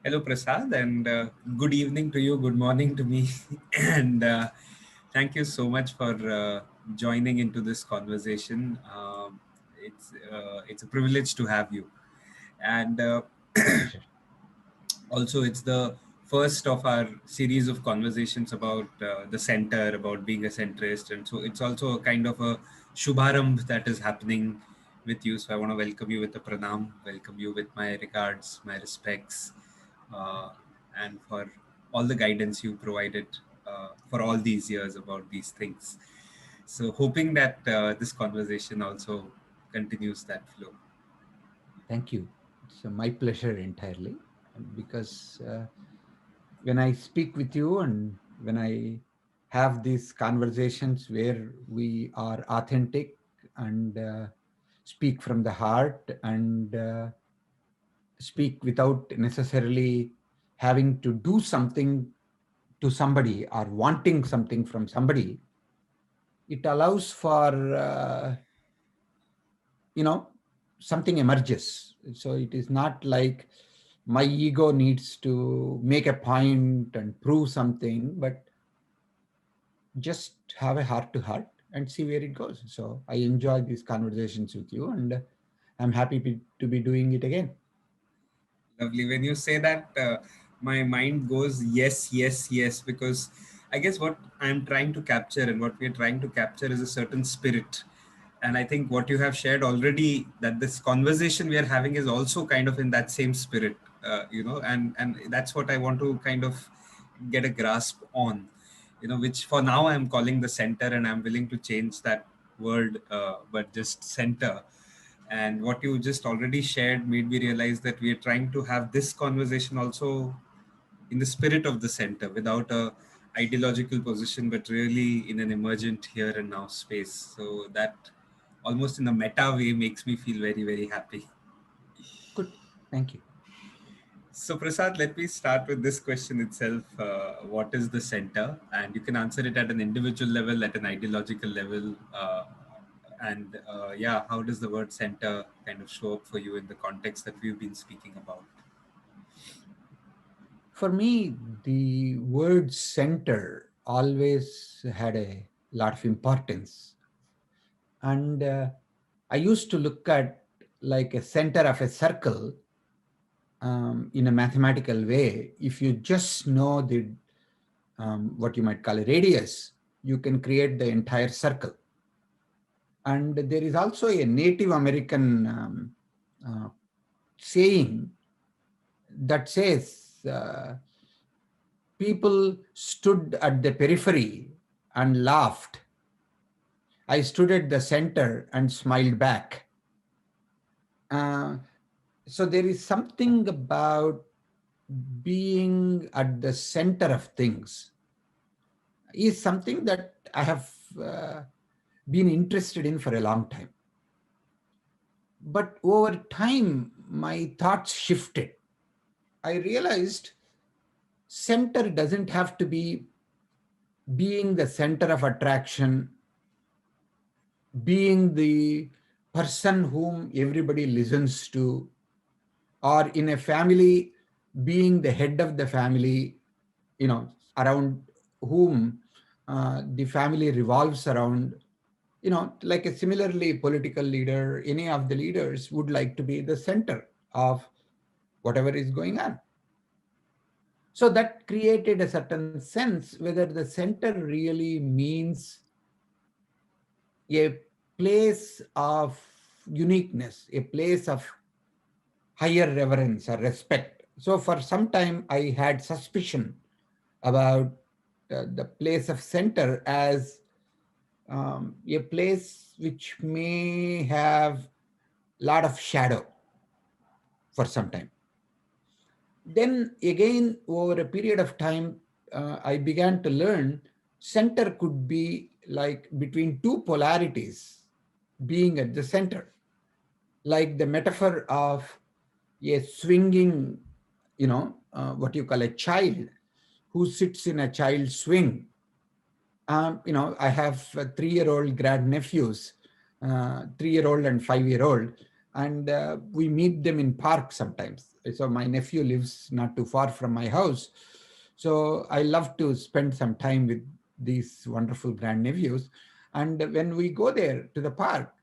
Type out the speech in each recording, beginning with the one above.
Hello, Prasad, and good evening to you, good morning to me. and thank you so much for joining into this conversation. It's a privilege to have you. And Pleasure. also, it's the first of our series of conversations about the center, about being a centrist. And so it's also a kind of a shubharamb that is happening with you. So I want to welcome you with a pranam, welcome you with my regards, my respects, uh, and for all the guidance you provided for all these years about these things. So hoping that this conversation also continues that flow. Thank you. It's my pleasure entirely because when I speak with you and when I have these conversations where we are authentic and speak from the heart and speak without necessarily having to do something to somebody or wanting something from somebody, it allows for you know something emerges. So it is not like my ego needs to make a point and prove something, but just have a heart to heart and see where it goes. So I enjoy these conversations with you, and I'm happy to be doing it again. Lovely. When you say that, my mind goes yes, yes, yes, because I guess what I'm trying to capture and what we're trying to capture is a certain spirit. And I think what you have shared already, that this conversation we are having is also kind of in that same spirit, and that's what I want to kind of get a grasp on, which for now I'm calling the center, and I'm willing to change that word, but just center. And what you just already shared made me realize that we are trying to have this conversation also in the spirit of the center, without a ideological position, but really in an emergent here and now space. So that almost in a meta way makes me feel very, very happy. Good. Thank you. So, Prasad, let me start with this question itself. What is the center? And you can answer it at an individual level, at an ideological level. Yeah, how does the word center kind of show up for you in the context that we've been speaking about? For me, the word center always had a lot of importance. And I used to look at like a center of a circle in a mathematical way. If you just know the what you might call a radius, you can create the entire circle. And there is also a Native American uh, saying that says people stood at the periphery and laughed. I stood at the center and smiled back. Uh, so there is something about being at the center of things is something that I have been interested in for a long time. But over time, my thoughts shifted. I realized center doesn't have to be being the center of attraction, being the person whom everybody listens to, or in a family, being the head of the family, around whom the family revolves around. Like a similarly political leader, any of the leaders would like to be the center of whatever is going on. So that created a certain sense whether the center really means a place of uniqueness, a place of higher reverence or respect. So for some time, I had suspicion about the place of center as a place which may have a lot of shadow for some time. Then again, over a period of time, I began to learn center could be like between two polarities being at the center, like the metaphor of a swinging, what you call a child who sits in a child swing. I have 3-year-old grandnephews, 3-year-old and 5-year-old. and we meet them in parks sometimes. So my nephew lives not too far from my house, so I love to spend some time with these wonderful grandnephews. And when we go there to the park,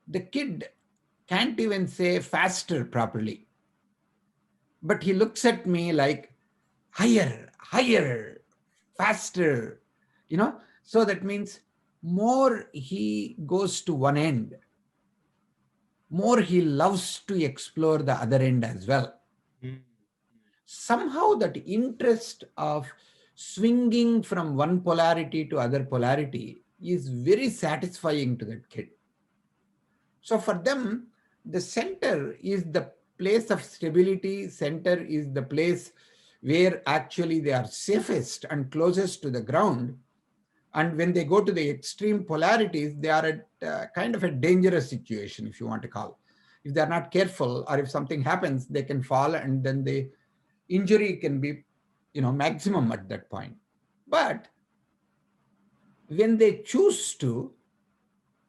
the kid can't even say faster properly, but he looks at me like higher, higher, faster, you know. So that means more he goes to one end, more he loves to explore the other end as well. Mm. Somehow that interest of swinging from one polarity to other polarity is very satisfying to that kid. So for them, the center is the place of stability, center is the place where actually they are safest and closest to the ground. And when they go to the extreme polarities, they are at kind of a dangerous situation, if you want to call. If they're not careful, or if something happens, they can fall, and then the injury can be, maximum at that point. But when they choose to,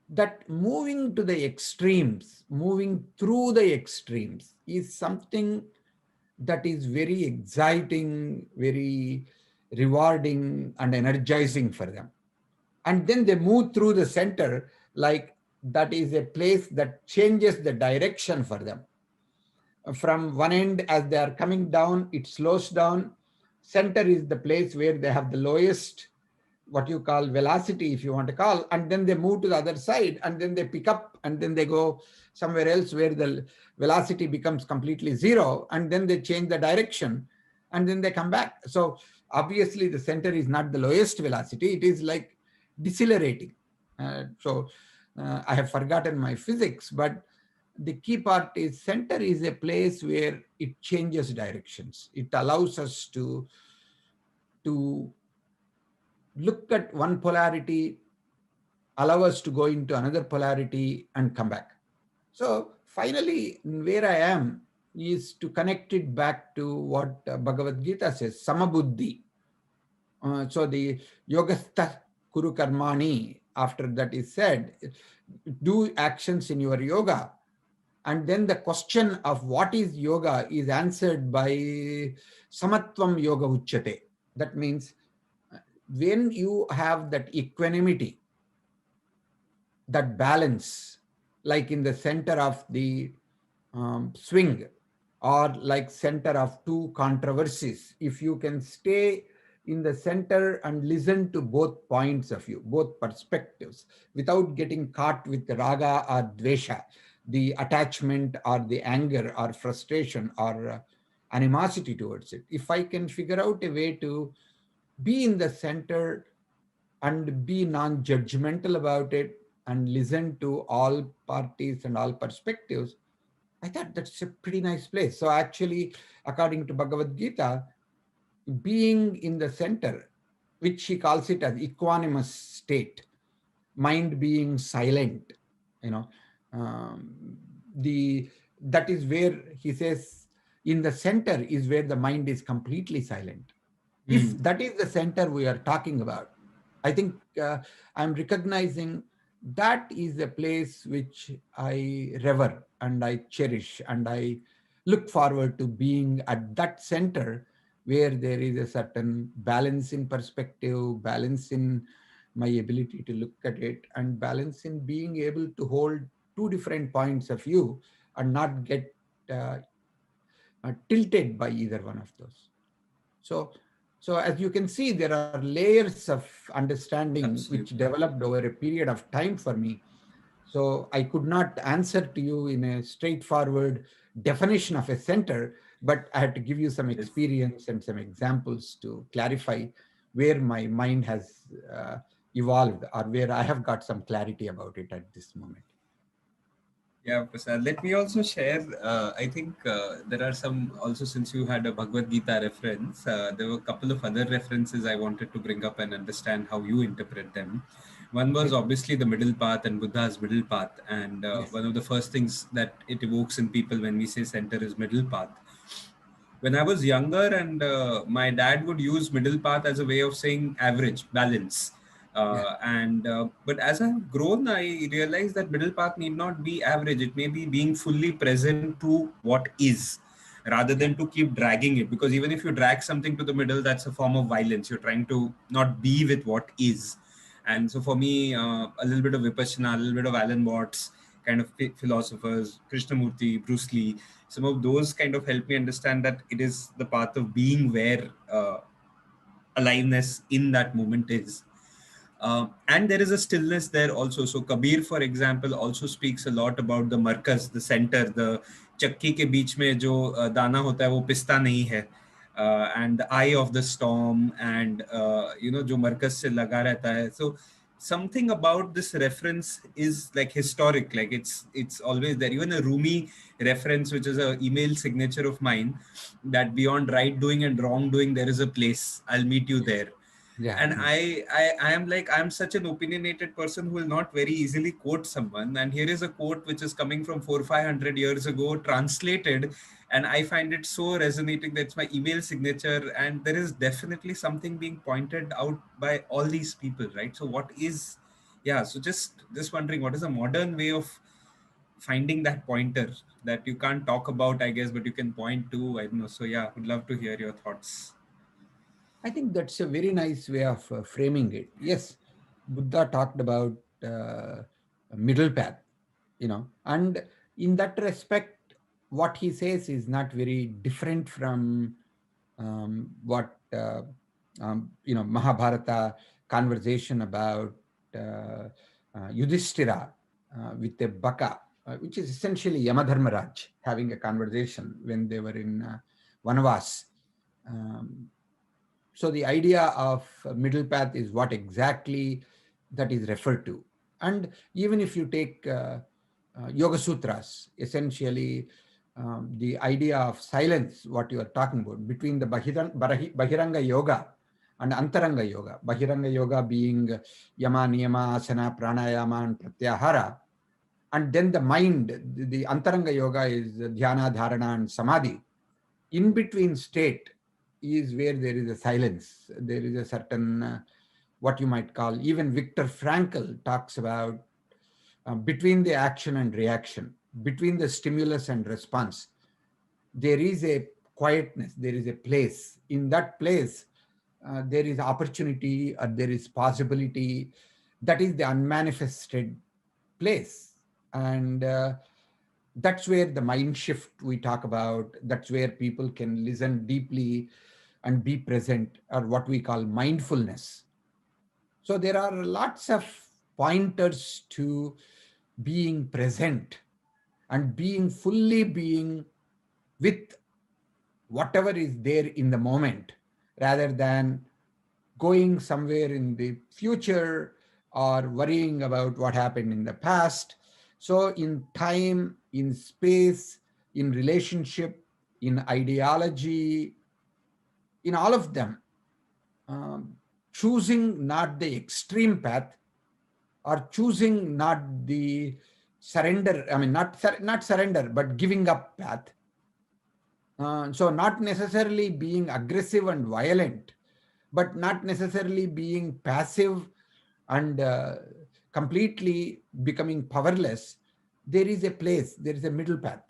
that moving to the extremes, moving through the extremes, is something that is very exciting, very rewarding, and energizing for them. And then they move through the center, like that is a place that changes the direction for them. From one end, as they are coming down, it slows down. Center is the place where they have the lowest, what you call velocity, if you want to call, and then they move to the other side, and then they pick up, and then they go somewhere else where the velocity becomes completely zero, and then they change the direction, and then they come back. So obviously the center is not the lowest velocity, it is like decelerating. I have forgotten my physics, but the key part is center is a place where it changes directions. It allows us to look at one polarity, allow us to go into another polarity, and come back. So finally, where I am is to connect it back to what Bhagavad Gita says, samabuddhi. So the yogastha kuru karmani, after that is said, do actions in your yoga. And then the question of what is yoga is answered by samatvam yoga uchyate. That means when you have that equanimity, that balance, like in the center of the swing, or like center of two controversies, if you can stay in the center and listen to both points of view, both perspectives, without getting caught with the raga or dvesha, the attachment or the anger or frustration or animosity towards it. If I can figure out a way to be in the center and be non-judgmental about it and listen to all parties and all perspectives, I thought that's a pretty nice place. So actually, according to Bhagavad Gita, being in the center, which he calls it as equanimous state, mind being silent, you know, the that is where he says in the center is where the mind is completely silent. If Mm. that is the center we are talking about, I think I'm recognizing that is a place which I revere and I cherish, and I look forward to being at that center where there is a certain balance in perspective, balance in my ability to look at it, and balance in being able to hold two different points of view and not get uh, tilted by either one of those. So, so as you can see, there are layers of understanding which Absolutely. developed over a period of time for me. So I could not answer to you in a straightforward definition of a center, but I had to give you some Yes. experience and some examples to clarify where my mind has evolved, or where I have got some clarity about it at this moment. Yeah, Prasad. Let me also share. I think there are some also, since you had a Bhagavad Gita reference, there were a couple of other references I wanted to bring up and understand how you interpret them. One was Okay. obviously the middle path and Buddha's middle path, and Yes. one of the first things that it evokes in people when we say center is middle path. When I was younger, and my dad would use middle path as a way of saying average, balance. Yeah. And But as I've grown, I realized that middle path need not be average. It may be being fully present to what is, rather Yeah. than to keep dragging it. Because even if you drag something to the middle, that's a form of violence. You're trying to not be with what is. And so for me, a little bit of Vipassana, a little bit of Alan Watts kind of philosophers, Krishnamurti, Bruce Lee, some of those kind of help me understand that it is the path of being where aliveness in that moment is. And there is a stillness there also. So Kabir, for example, also speaks a lot about the markaz, the center, the चक्की के बीच में जो दाना होता है वो पिस्ता नहीं है, and the eye of the storm, and जो मरकज से लगा रहता है. So something about this reference is like historic, like it's always there. Even a Rumi reference, which is a email signature of mine, that beyond right doing and wrong doing there is a place, I'll meet you Yes. there. Yeah. And I am like, I'm such an opinionated person who will not very easily quote someone, and here is a quote which is coming from 400-500 years ago, translated, and I find it so resonating that it's my email signature. And there is definitely something being pointed out by all these people, right? So what is, yeah, so just wondering, what is a modern way of finding that pointer that you can't talk about, I guess, but you can point to? I don't know. So yeah, would love to hear your thoughts. I think that's a very nice way of framing it. Yes, Buddha talked about a middle path, and in that respect, what he says is not very different from what Mahabharata conversation about uh, Yudhishthira with the Baka, which is essentially Yamadharmaraj having a conversation when they were in Vanavas. Um, so the idea of a middle path is what exactly that is referred to. And even if you take Yoga Sutras, essentially the idea of silence, what you are talking about, between the Bahiranga Yoga and Antaranga Yoga. Bahiranga Yoga being Yama, Niyama, Asana, Pranayama, and Pratyahara. And then the mind, the Antaranga Yoga is Dhyana, Dharana, and Samadhi. In between state is where there is a silence. There is a certain, what you might call, even Viktor Frankl talks about between the action and reaction, between the stimulus and response. There is a quietness, there is a place. In that place, there is opportunity or there is possibility. That is the unmanifested place. And that's where the mind shift we talk about, that's where people can listen deeply and be present, or what we call mindfulness. So there are lots of pointers to being present and being fully being with whatever is there in the moment, rather than going somewhere in the future or worrying about what happened in the past. So, in time, in space, in relationship, in ideology, in all of them, um, choosing not the extreme path, or choosing not the surrender, I mean, not surrender, but giving up path. So, not necessarily being aggressive and violent, but not necessarily being passive and completely becoming powerless. There is a place, there is a middle path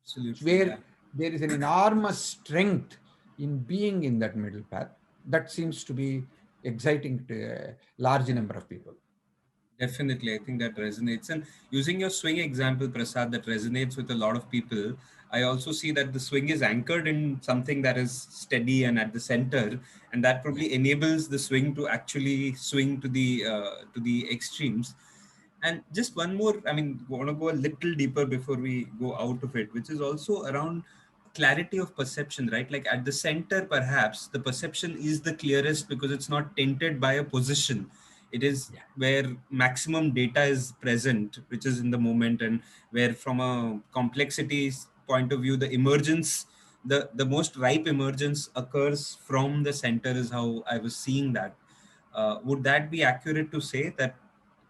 Absolutely, where yeah. there is an enormous strength in being in that middle path. That seems to be exciting to a large number of people. Definitely, I think that resonates. And using your swing example, Prasad, that resonates with a lot of people. I also see that the swing is anchored in something that is steady and at the center, and that Yeah. probably enables the swing to actually swing to the extremes. And just one more, I mean, want to go a little deeper before we go out of it, which is also around clarity of perception, right? Like at the center, perhaps the perception is the clearest because it's not tainted by a position. It is Yeah. where maximum data is present, which is in the moment, and where from a complexity point of view, the emergence, the most ripe emergence occurs from the center, is how I was seeing that. Would that be accurate to say that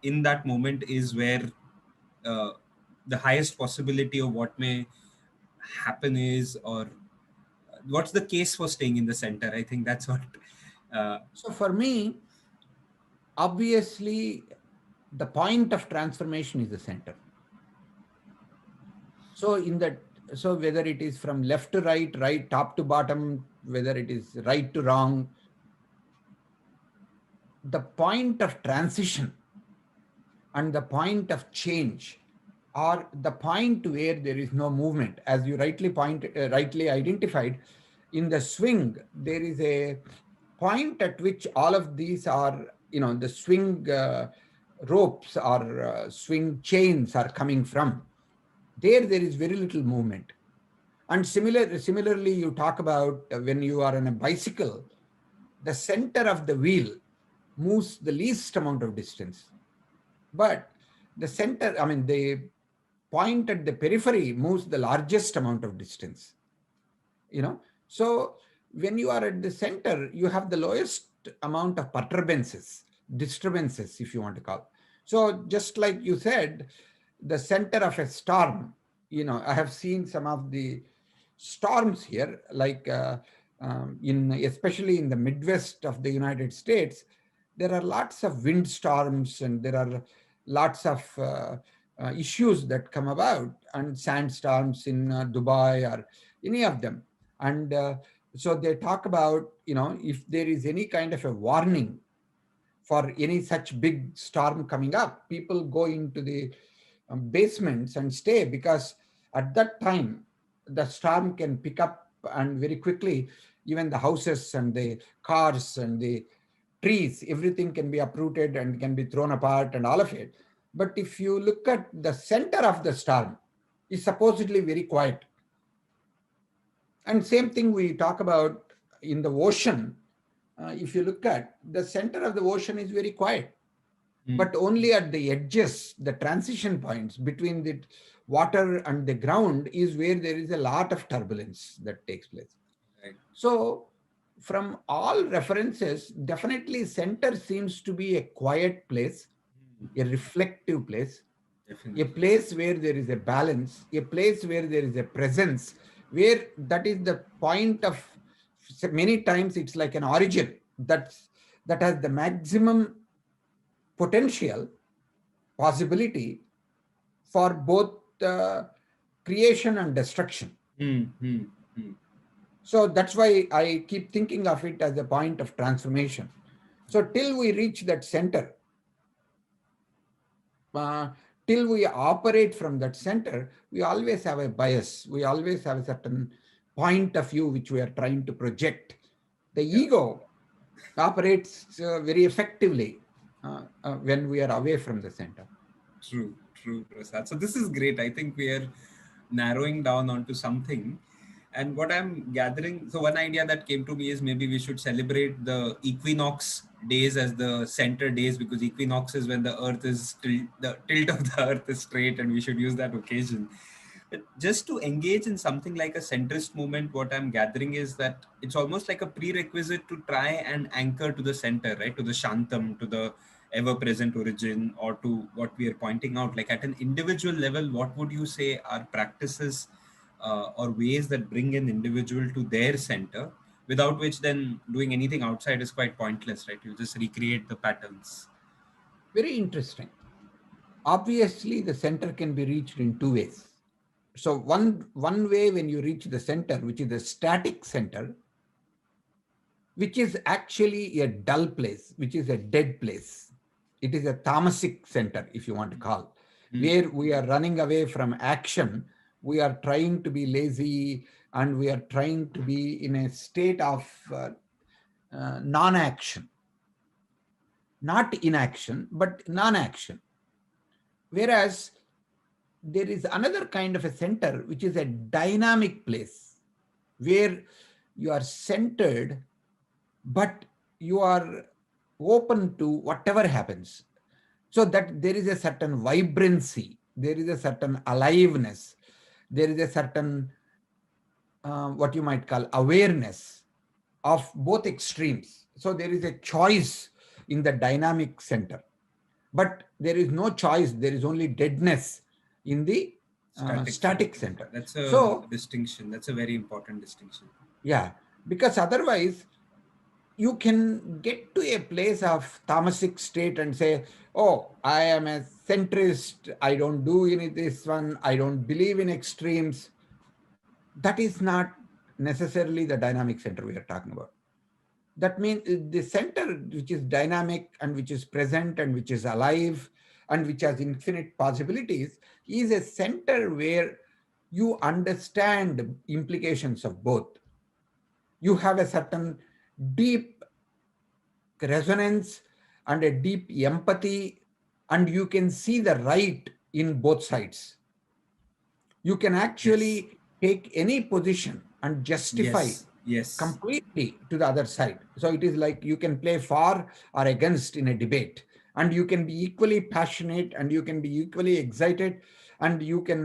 in that moment is where uh, the highest possibility of what may happen is, or what's the case for staying in the center? I think that's what uh, So for me, obviously the point of transformation is the center. So in that, so whether it is from left to right, right top to bottom, whether it is right to wrong, the point of transition and the point of change, or the point where there is no movement, as you rightly identified, in the swing there is a point at which all of these are, the swing ropes or swing chains are coming from. There is very little movement. And similarly, you talk about when you are on a bicycle, the center of the wheel moves the least amount of distance. But the center, I mean, the point at the periphery moves the largest amount of distance. You know, so when you are at the center, you have the lowest amount of disturbances, if you want to call. So just like you said, the center of a storm, I have seen some of the storms here, like in especially in the Midwest of the United States. There are lots of wind storms, and there are lots of issues that come about, and sandstorms in Dubai or any of them. And so they talk about, if there is any kind of a warning for any such big storm coming up, people go into the basements and stay, because at that time the storm can pick up, and very quickly even the houses and the cars and the trees, everything can be uprooted and can be thrown apart and all of it. But if you look at the center of the storm, is supposedly very quiet. And same thing we talk about in the ocean. If you look at the center of the ocean is very quiet, but only at the edges, the transition points between the water and the ground is where there is a lot of turbulence that takes place. Right. So from all references, definitely center seems to be a quiet place, a reflective place, a Definitely. place where there is a balance, a place where there is a presence, where that is the point of, many times it's like an origin that has the maximum potential possibility for both creation and destruction. Hmm. Hmm. Hmm. So that's why I keep thinking of it as a point of transformation. So till we reach that center, uh, till we operate from that center, we always have a bias. We always have a certain point of view which we are trying to project. The Yeah. ego operates very effectively when we are away from the center. True, true, Prasad. So this is great. I think we are narrowing down onto something. And what I'm gathering, so one idea that came to me is maybe we should celebrate the equinox days as the center days, because equinox is when the earth is the tilt of the earth is straight, and we should use that occasion. But just to engage in something like a centrist movement, what I'm gathering is that it's almost like a prerequisite to try and anchor to the center, right? To the Shantam, to the ever present origin, or to what we are pointing out. Like at an individual level, what would you say are practices or ways that bring an individual to their center, without which then doing anything outside is quite pointless, right? You just recreate the patterns. Very interesting. Obviously, the center can be reached in two ways. So one way, when you reach the center, which is the static center, which is actually a dull place, which is a dead place. It is a tamasic center, if you want to call, Mm. where we are running away from action. We are trying to be lazy, and we are trying to be in a state of non-action, not inaction, but non-action. Whereas there is another kind of a center, which is a dynamic place, where you are centered, but you are open to whatever happens. So that there is a certain vibrancy, there is a certain aliveness, there is a certain, what you might call, awareness of both extremes. So there is a choice in the dynamic center, but there is no choice, there is only deadness in the Static static center. center. That's a So, distinction. That's a very important distinction. yeah, because otherwise, you can get to a place of tamasic state and say, oh, I am a centrist, I don't do any this one, I don't believe in extremes. That is not necessarily the dynamic center we are talking about. That means the center which is dynamic and which is present and which is alive and which has infinite possibilities is a center where you understand implications of both. You have a certain deep resonance and a deep empathy, and you can see the right in both sides. You can Yes. actually take any position and justify Yes. Yes. completely to the other side. So it is like you can play for or against in a debate, and you can be equally passionate and you can be equally excited, and you can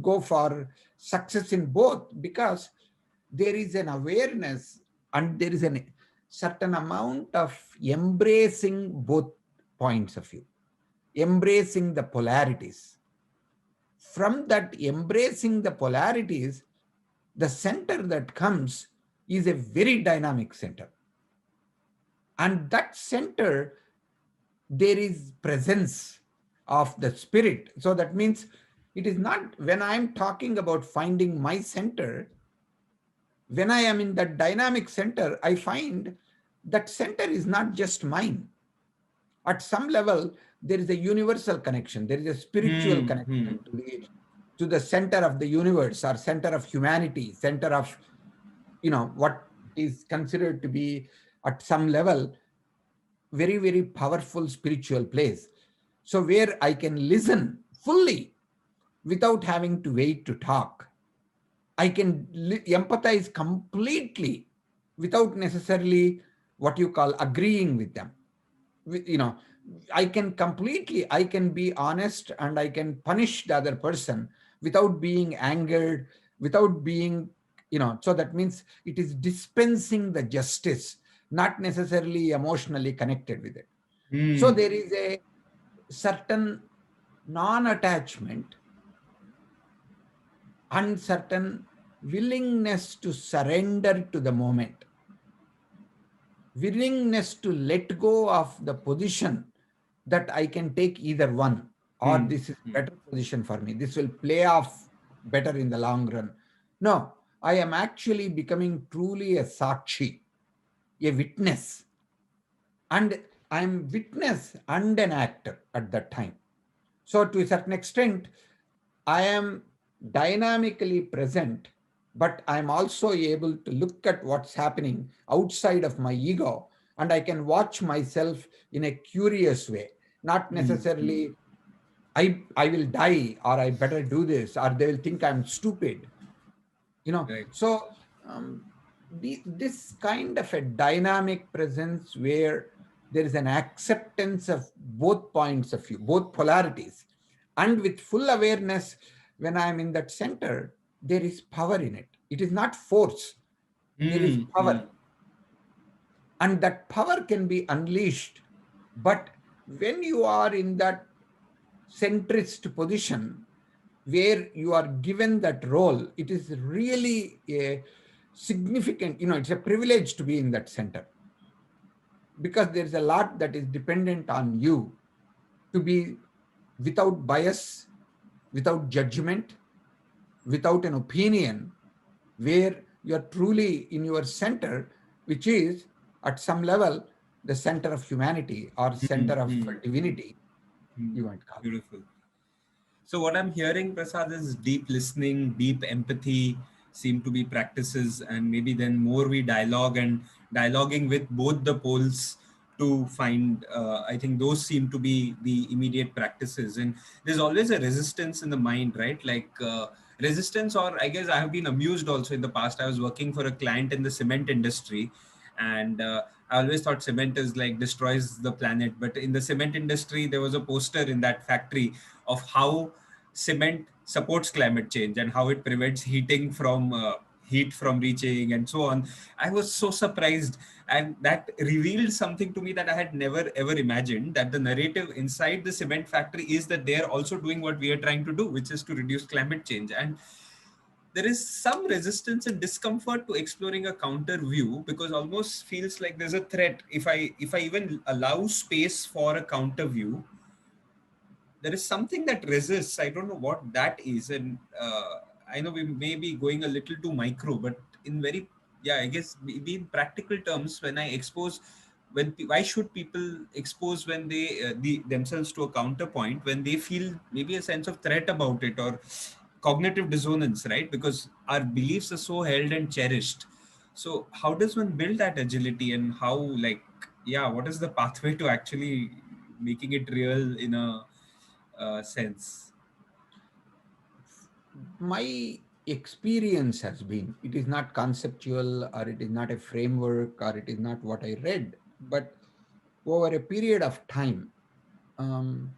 go for success in both, because there is an awareness and there is a certain amount of embracing both points of view, embracing the polarities. From that embracing the polarities, the center that comes is a very dynamic center. And that center, there is presence of the spirit. So that means it is not, when I'm talking about finding my center, when I am in that dynamic center, I find that center is not just mine. At some level, there is a universal connection. There is a spiritual Hmm. Hmm. connection to the center of the universe, or center of humanity, center of, what is considered to be at some level very, very powerful spiritual place. So where I can listen fully without having to wait to talk. I can empathize completely without necessarily what you call agreeing with them. You know, I can completely, I can be honest and I can punish the other person without being angered, without being, so that means it is dispensing the justice, not necessarily emotionally connected with it. So Hmm. there is a certain non-attachment, uncertain willingness to surrender to the moment, willingness to let go of the position that I can take either one, or Hmm. this is Hmm. better position for me. This will play off better in the long run. No, I am actually becoming truly a sakshi, a witness, and I'm witness and an actor at that time. So to a certain extent, I am dynamically present, but I'm also able to look at what's happening outside of my ego, and I can watch myself in a curious way, not Hmm. Hmm. necessarily I will die, or I better do this, or they will think I'm stupid. Right. So um, this kind of a dynamic presence where there is an acceptance of both points of view, both polarities, and with full awareness, when I'm in that center, there is power in it. It is not force, there is Hmm. power, Hmm. and that power can be unleashed. But when you are in that centrist position where you are given that role, it is really a significant, it's a privilege to be in that center, because there's a lot that is dependent on you to be without bias, without judgment, without an opinion, where you're truly in your center, which is at some level the center of humanity or Hmm. center of Hmm. divinity, Hmm. you might call it. Beautiful. So what I'm hearing, Prasad, is deep listening, deep empathy seem to be practices, and maybe then more we dialogue and dialoguing with both the poles to find. I think those seem to be the immediate practices, and there's always a resistance in the mind, right? Like resistance, or I guess I have been amused also in the past. I was working for a client in the cement industry, and I always thought cement is like destroys the planet, but in the cement industry there was a poster in that factory of how cement supports climate change and how it prevents heat from reaching and so on. I was so surprised, and that revealed something to me that I had never ever imagined, that the narrative inside the cement factory is that they are also doing what we are trying to do, which is to reduce climate change. And there is some resistance and discomfort to exploring a counter view, because almost feels like there's a threat. If I even allow space for a counter view, there is something that resists. I don't know what that is. And I know we may be going a little too micro, but in very, yeah, I guess be in practical terms, when I expose, why should people expose when they themselves to a counterpoint, when they feel maybe a sense of threat about it, or cognitive dissonance, right? Because our beliefs are so held and cherished. So how does one build that agility, and how, like, yeah, what is the pathway to actually making it real in a sense? My experience has been, it is not conceptual, or it is not a framework, or it is not what I read, but over a period of time, um,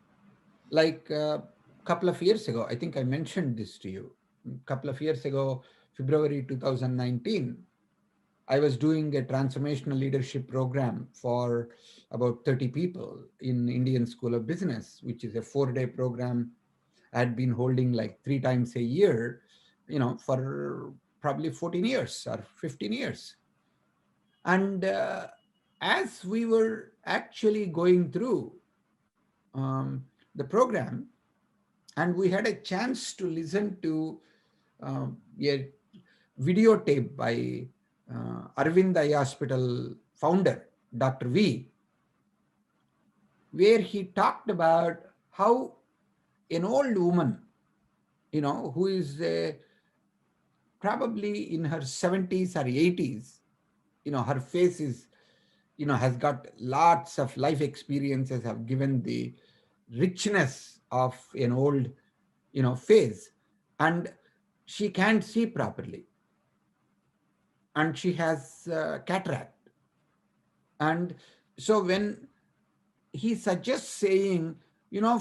like a couple of years ago, I think I mentioned this to you. A couple of years ago, February 2019, I was doing a transformational leadership program for about 30 people in Indian School of Business, which is a 4-day program I had been holding like 3 times a year, for probably 14 years or 15 years. And as we were actually going through the program, and we had a chance to listen to a videotape by Arvind Eye Hospital founder, Dr. V, where he talked about how an old woman, who is probably in her 70s or 80s, her face is, has got lots of life experiences, have given the richness of an old, face, and she can't see properly, and she has cataract. And so when he suggests saying,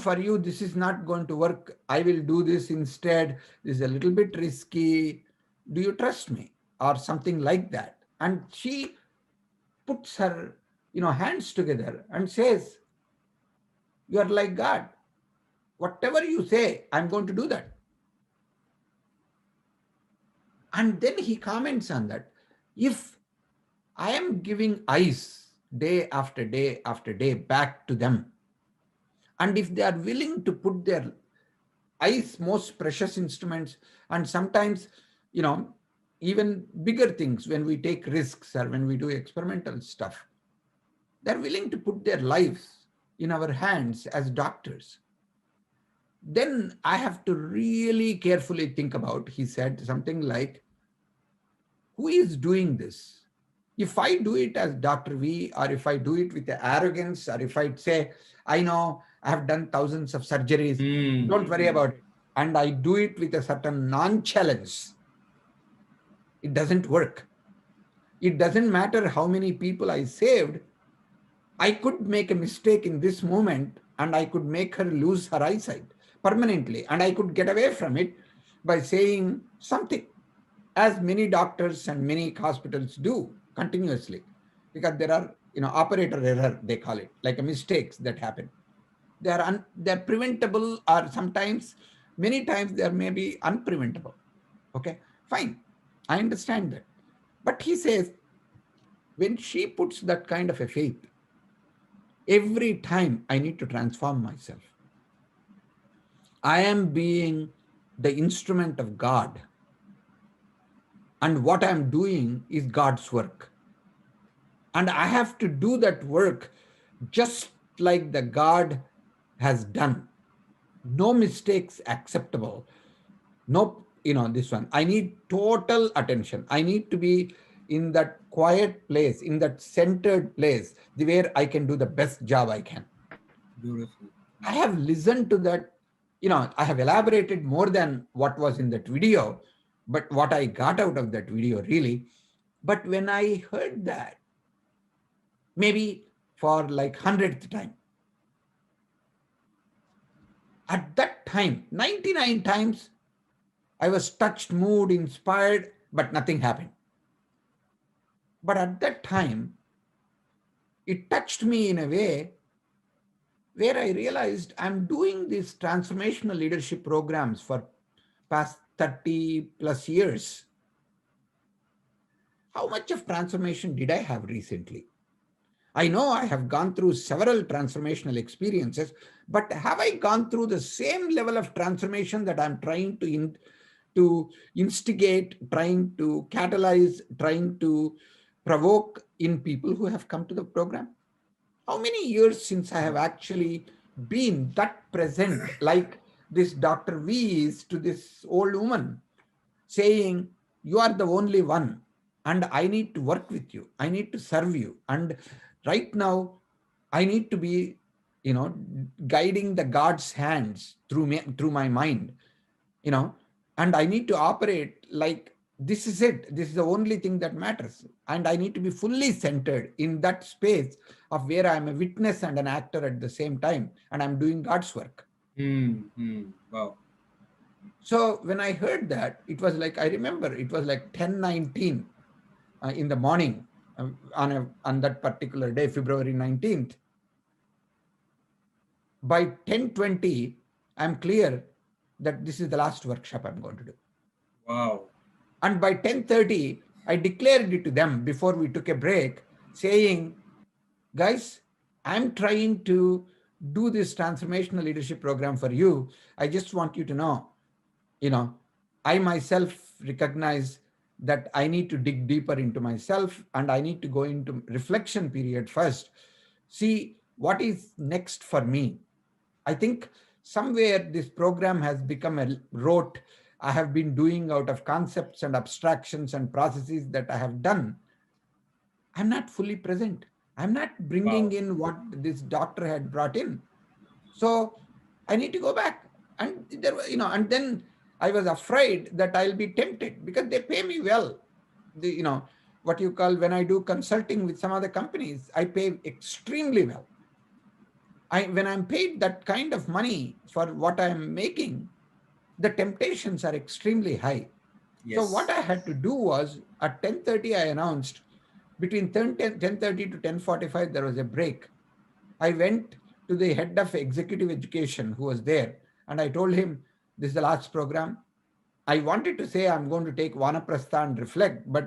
for you, this is not going to work, I will do this instead, this is a little bit risky, do you trust me? Or something like that. And she puts her, hands together and says, you are like God. Whatever you say, I'm going to do that. And then he comments on that. If I am giving eyes day after day after day back to them, and if they are willing to put their eyes, most precious instruments, and sometimes, you know, even bigger things, when we take risks or when we do experimental stuff, they're willing to put their lives in our hands as doctors. Then I have to really carefully think about, he said something like, who is doing this? If I do it as Dr. V, or if I do it with the arrogance, or if I say, I know I have done thousands of surgeries, don't worry about it, and I do it with a certain nonchalance, it doesn't work. It doesn't matter how many people I saved. I could make a mistake in this moment and I could make her lose her eyesight permanently, and I could get away from it by saying something, as many doctors and many hospitals do continuously, because there are, operator error, they call it, like a mistakes that happen. They're preventable, or sometimes, many times, they may be unpreventable. Okay, fine, I understand that. But he says, when she puts that kind of a faith, every time I need to transform myself, I am being the instrument of God, and what I'm doing is God's work. And I have to do that work just like the God has done. No mistakes acceptable. No, this one. I need total attention. I need to be in that quiet place, in that centered place, where I can do the best job I can. Beautiful. I have listened to that. I have elaborated more than what was in that video, but what I got out of that video really. But when I heard that, maybe for like 100th time, at that time, 99 times, I was touched, moved, inspired, but nothing happened. But at that time, it touched me in a way where I realized I'm doing these transformational leadership programs for past 30 plus years, how much of transformation did I have recently? I know I have gone through several transformational experiences, but have I gone through the same level of transformation that I'm trying to instigate, trying to catalyze, trying to provoke in people who have come to the program? How many years since I have actually been that present, like this Dr. V is to this old woman, saying, "You are the only one, and I need to work with you. I need to serve you. And right now, I need to be, you know, guiding the God's hands through me, through my mind, you know, and I need to operate like this is it. This is the only thing that matters. And I need to be fully centered in that space of where I'm a witness and an actor at the same time, and I'm doing God's work." Wow. So when I heard that, it was like, I remember it was like 10:19 in the morning on that particular day, February 19th. By 10:20, I'm clear that this is the last workshop I'm going to do. Wow. And by 10:30, I declared it to them before we took a break, saying, "Guys, I'm trying to do this transformational leadership program for you. I just want you to know, you know, I myself recognize that I need to dig deeper into myself and I need to go into reflection period first. See what is next for me. I think somewhere this program has become a rote I have been doing out of concepts and abstractions and processes that I have done. I'm not fully present. I'm not bringing Wow. in what this doctor had brought in. So I need to go back. And there, and then I was afraid that I'll be tempted because they pay me well. What you call, when I do consulting with some other companies, I pay extremely well. When I'm paid that kind of money for what I'm making, the temptations are extremely high. So what Yes. I had to do was at 10:30, I announced between 10:30 to 10:45, there was a break. I went to the head of executive education who was there, and I told him, "This is the last program." I wanted to say I'm going to take Vanaprastha and reflect, but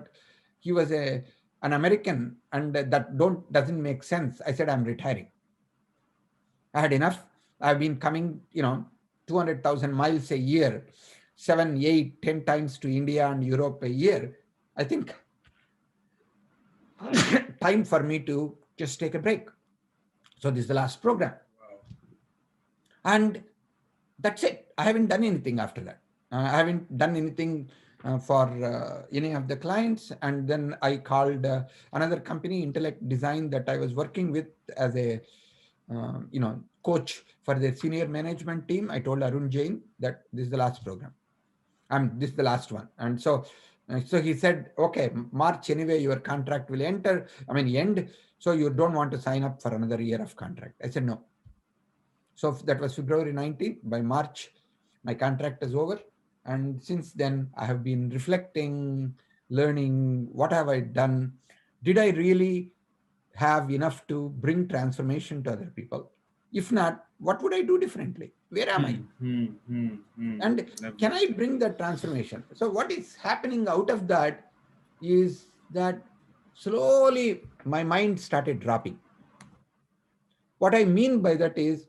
he was an American, and that doesn't make sense. I said, "I'm retiring. I had enough. I've been coming, 200,000 miles a year, 7, 8, 10 times to India and Europe a year. I think time for me to just take a break." So this is the last program. Wow. And that's it. I haven't done anything after that. I haven't done anything for any of the clients. And then I called another company, Intellect Design, that I was working with as a coach for the senior management team. I told Arun Jain that this is the last program. This is the last one. And so he said, "Okay, March anyway, your contract will end. So you don't want to sign up for another year of contract." I said, "No." So that was February 19th. By March, my contract is over. And since then, I have been reflecting, learning, what have I done? Did I really have enough to bring transformation to other people? If not, what would I do differently? Where am I? And can Lovely. I bring that transformation? So what is happening out of that is that slowly my mind started dropping. What I mean by that is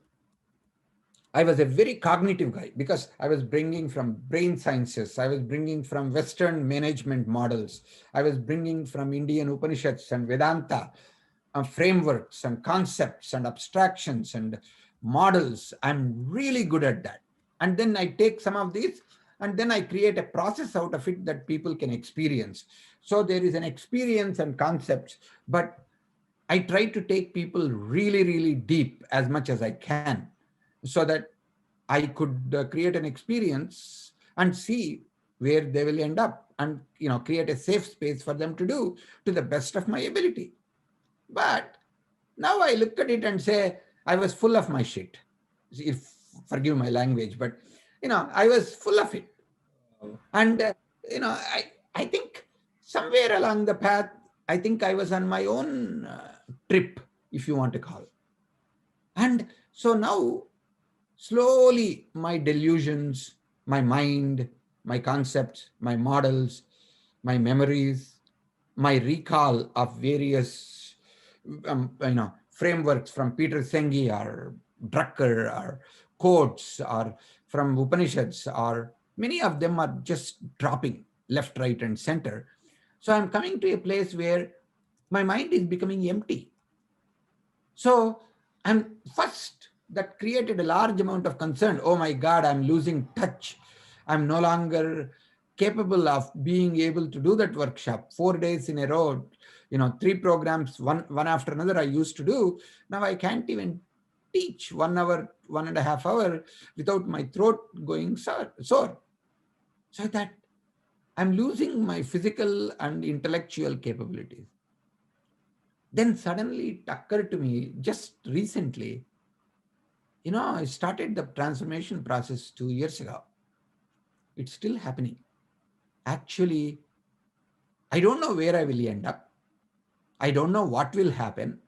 I was a very cognitive guy because I was bringing from brain sciences. I was bringing from Western management models. I was bringing from Indian Upanishads and Vedanta frameworks and concepts and abstractions and models. I'm really good at that. And then I take some of these and then I create a process out of it that people can experience. So there is an experience and concepts, but I try to take people really, really deep as much as I can so that I could create an experience and see where they will end up and create a safe space for them to do to the best of my ability. But now I look at it and say I was full of my shit. If forgive my language, but I was full of it. Wow. And I think somewhere along the path, I think I was on my own trip, if you want to call it. And so now slowly my delusions, my mind, my concepts, my models, my memories, my recall of various frameworks from Peter Senge or Drucker or quotes or from Upanishads, or many of them are just dropping left, right, and center. So I'm coming to a place where my mind is becoming empty. So I'm first, that created a large amount of concern. Oh my God, I'm losing touch. I'm no longer capable of being able to do that workshop 4 days in a row. Three programs, one after another I used to do. Now I can't even teach 1 hour, 1.5 hour without my throat going sore. So that I'm losing my physical and intellectual capabilities. Then suddenly it occurred to me just recently, I started the transformation process 2 years ago. It's still happening. Actually, I don't know where I will end up. I don't know what will happen,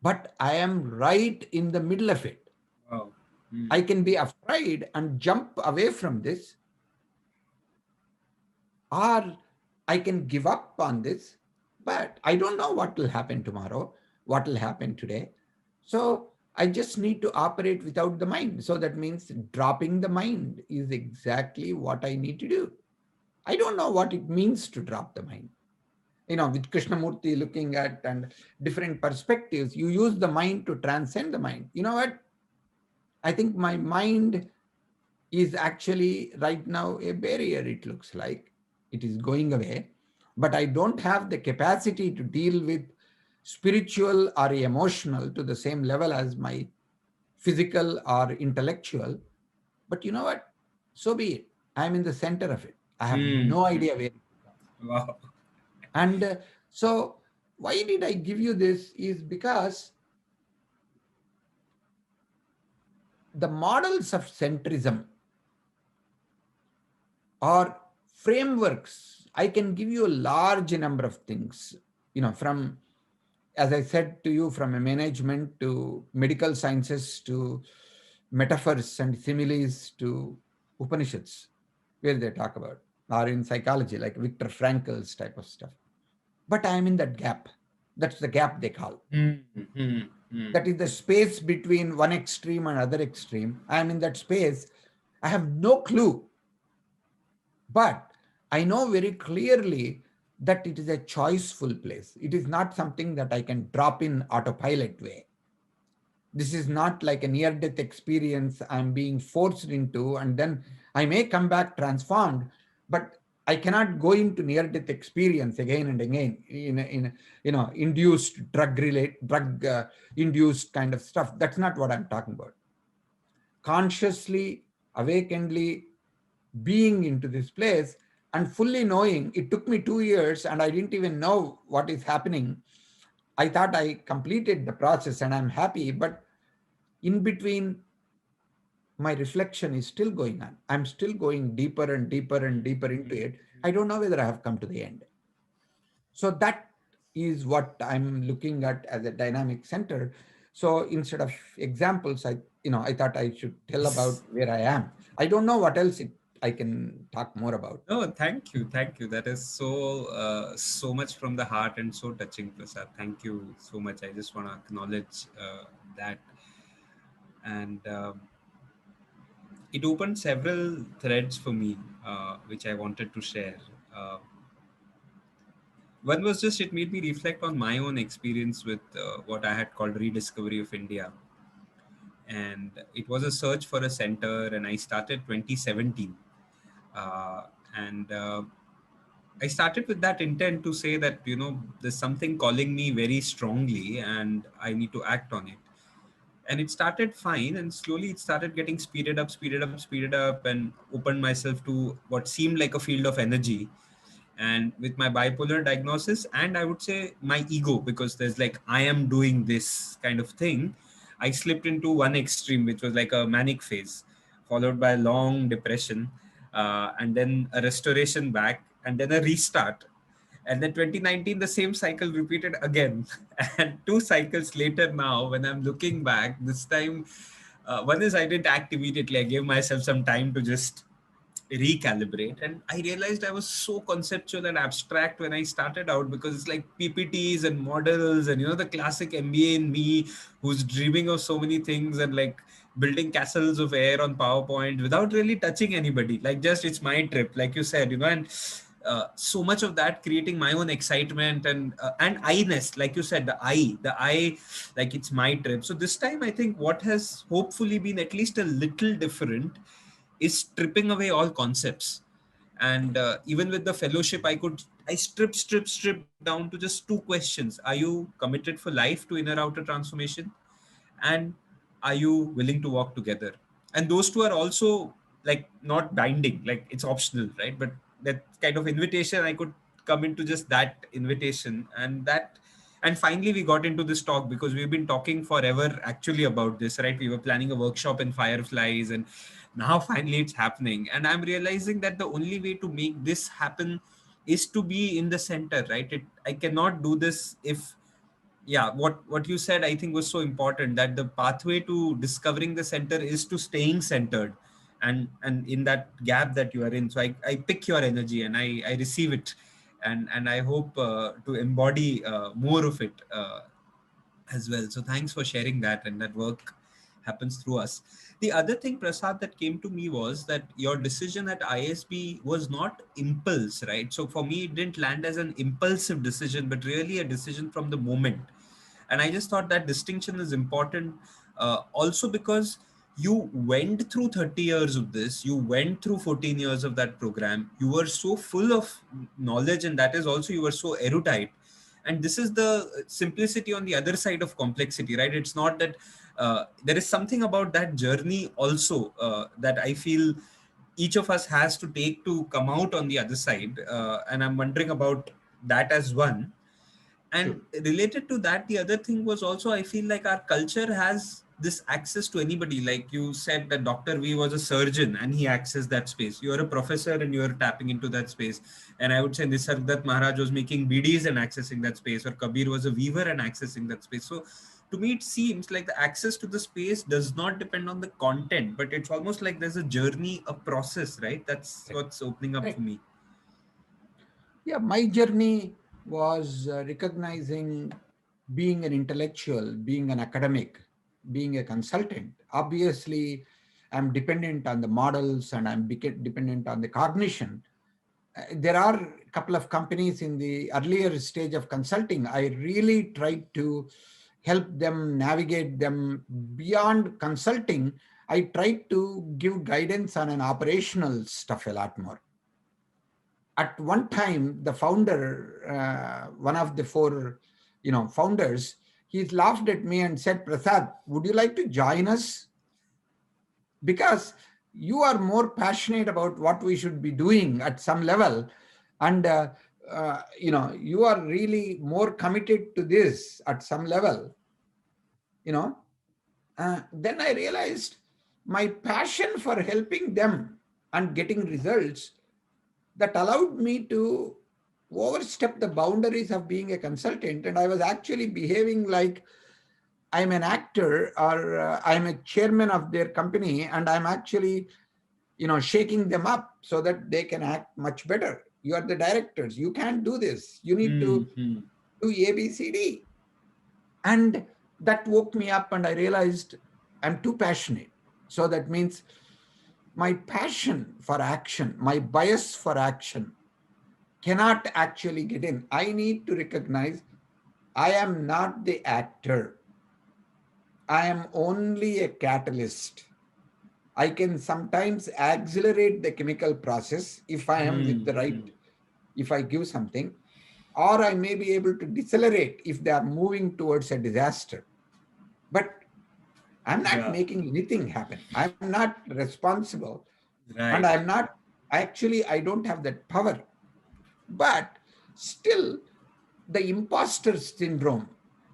but I am right in the middle of it. Wow. Mm. I can be afraid and jump away from this, or I can give up on this, but I don't know what will happen tomorrow, what will happen today. So I just need to operate without the mind. So that means dropping the mind is exactly what I need to do. I don't know what it means to drop the mind. With Krishnamurti looking at and different perspectives, you use the mind to transcend the mind. You know what? I think my mind is actually right now a barrier, it looks like. It is going away. But I don't have the capacity to deal with spiritual or emotional to the same level as my physical or intellectual. But you know what? So be it. I'm in the center of it. I have Mm. no idea where it will go. Wow. And so, why did I give you this? Is because the models of centrism or frameworks, I can give you a large number of things, from, as I said to you, from a management to medical sciences to metaphors and similes to Upanishads, where they talk about, or in psychology, like Viktor Frankl's type of stuff. But I am in that gap. That's the gap they call. Mm. Mm. Mm. That is the space between one extreme and other extreme. I am in that space. I have no clue, but I know very clearly that it is a choiceful place. It is not something that I can drop in autopilot way. This is not like a near death experience I'm being forced into, and then I may come back transformed, but I cannot go into near death experience again and again in induced drug induced kind of stuff. That's not what I'm talking about. Consciously, awakenedly being into this place and fully knowing. It took me 2 years and I didn't even know what is happening. I thought I completed the process and I'm happy, but in between, my reflection is still going on. I'm still going deeper and deeper and deeper into it. I don't know whether I have come to the end. So that is what I'm looking at as a dynamic center. So instead of examples, I thought I should tell about where I am. I don't know what else I can talk more about. No, thank you, thank you. That is so much from the heart and so touching, Prasad. Thank you so much. I just want to acknowledge that, and it opened several threads for me, which I wanted to share. Uh, One was just it made me reflect on my own experience with what I had called rediscovery of India, and it was a search for a center, and I started 2017, and I started with that intent to say that there's something calling me very strongly, and I need to act on it. And it started fine, and slowly it started getting speeded up, and opened myself to what seemed like a field of energy. And with my bipolar diagnosis, and I would say my ego, because there's like I am doing this kind of thing, I slipped into one extreme, which was like a manic phase, followed by long depression, and then a restoration back, and then a restart. And then 2019, the same cycle repeated again. And 2 cycles later now, when I'm looking back, this time, one is I didn't act immediately. I gave myself some time to just recalibrate. And I realized I was so conceptual and abstract when I started out, because it's like PPTs and models and the classic MBA in me, who's dreaming of so many things and like building castles of air on PowerPoint without really touching anybody, like just it's my trip, like you said, and so much of that creating my own excitement and I-ness, like you said, the I, like it's my trip. So this time I think what has hopefully been at least a little different is stripping away all concepts. And even with the fellowship, I strip down to just two questions: are you committed for life to inner outer transformation, and are you willing to walk together? And those two are also like not binding, like it's optional, right? But that kind of invitation, I could come into just that invitation. And finally we got into this talk, because we've been talking forever actually about this, right? We were planning a workshop in Fireflies, and now finally it's happening. And I'm realizing that the only way to make this happen is to be in the center, right? I cannot do this if, yeah, what you said I think was so important, that the pathway to discovering the center is to staying centered, and in that gap that you are in. So I pick your energy and I receive it, and I hope to embody more of it as well. So thanks for sharing that, and that work happens through us. The other thing, Prasad, that came to me was that your decision at ISB was not impulse, right? So for me, it didn't land as an impulsive decision, but really a decision from the moment. And I just thought that distinction is important, also because you went through 30 years of this, you went through 14 years of that program, you were so full of knowledge, and that is also you were so erudite. And this is the simplicity on the other side of complexity, right? It's not that there is something about that journey also that I feel each of us has to take to come out on the other side, and I'm wondering about that as one. Sure. And related to that, the other thing was also, I feel like our culture has this access to anybody. Like you said that Dr. V was a surgeon and he accessed that space. You're a professor and you're tapping into that space. And I would say Nisargdat Maharaj was making BDs and accessing that space, or Kabir was a weaver and accessing that space. So to me, it seems like the access to the space does not depend on the content, but it's almost like there's a journey, a process, right? That's Right. what's opening up for Right. me. Yeah, my journey was recognizing being an intellectual, being an academic, being a consultant. Obviously, I'm dependent on the models and I'm dependent on the cognition. There are a couple of companies in the earlier stage of consulting. I really tried to help them navigate them beyond consulting. I tried to give guidance on an operational stuff a lot more. At one time, the founder, one of the four, founders, he laughed at me and said, "Prasad, would you like to join us? Because you are more passionate about what we should be doing at some level, and you are really more committed to this at some level." You know, then I realized my passion for helping them and getting results that allowed me to overstep the boundaries of being a consultant. And I was actually behaving like I'm an actor, or I'm a chairman of their company, and I'm actually, shaking them up so that they can act much better. You are the directors. You can't do this. You need to Hmm. do A, B, C, D. And that woke me up, and I realized I'm too passionate. So that means my passion for action, my bias for action cannot actually get in. I need to recognize I am not the actor. I am only a catalyst. I can sometimes accelerate the chemical process if I am with the right, Hmm. if I give something, or I may be able to decelerate if they are moving towards a disaster. But I'm not Yeah. making anything happen. I'm not responsible. And Right. I'm not, actually, I don't have that power. But still, the imposter syndrome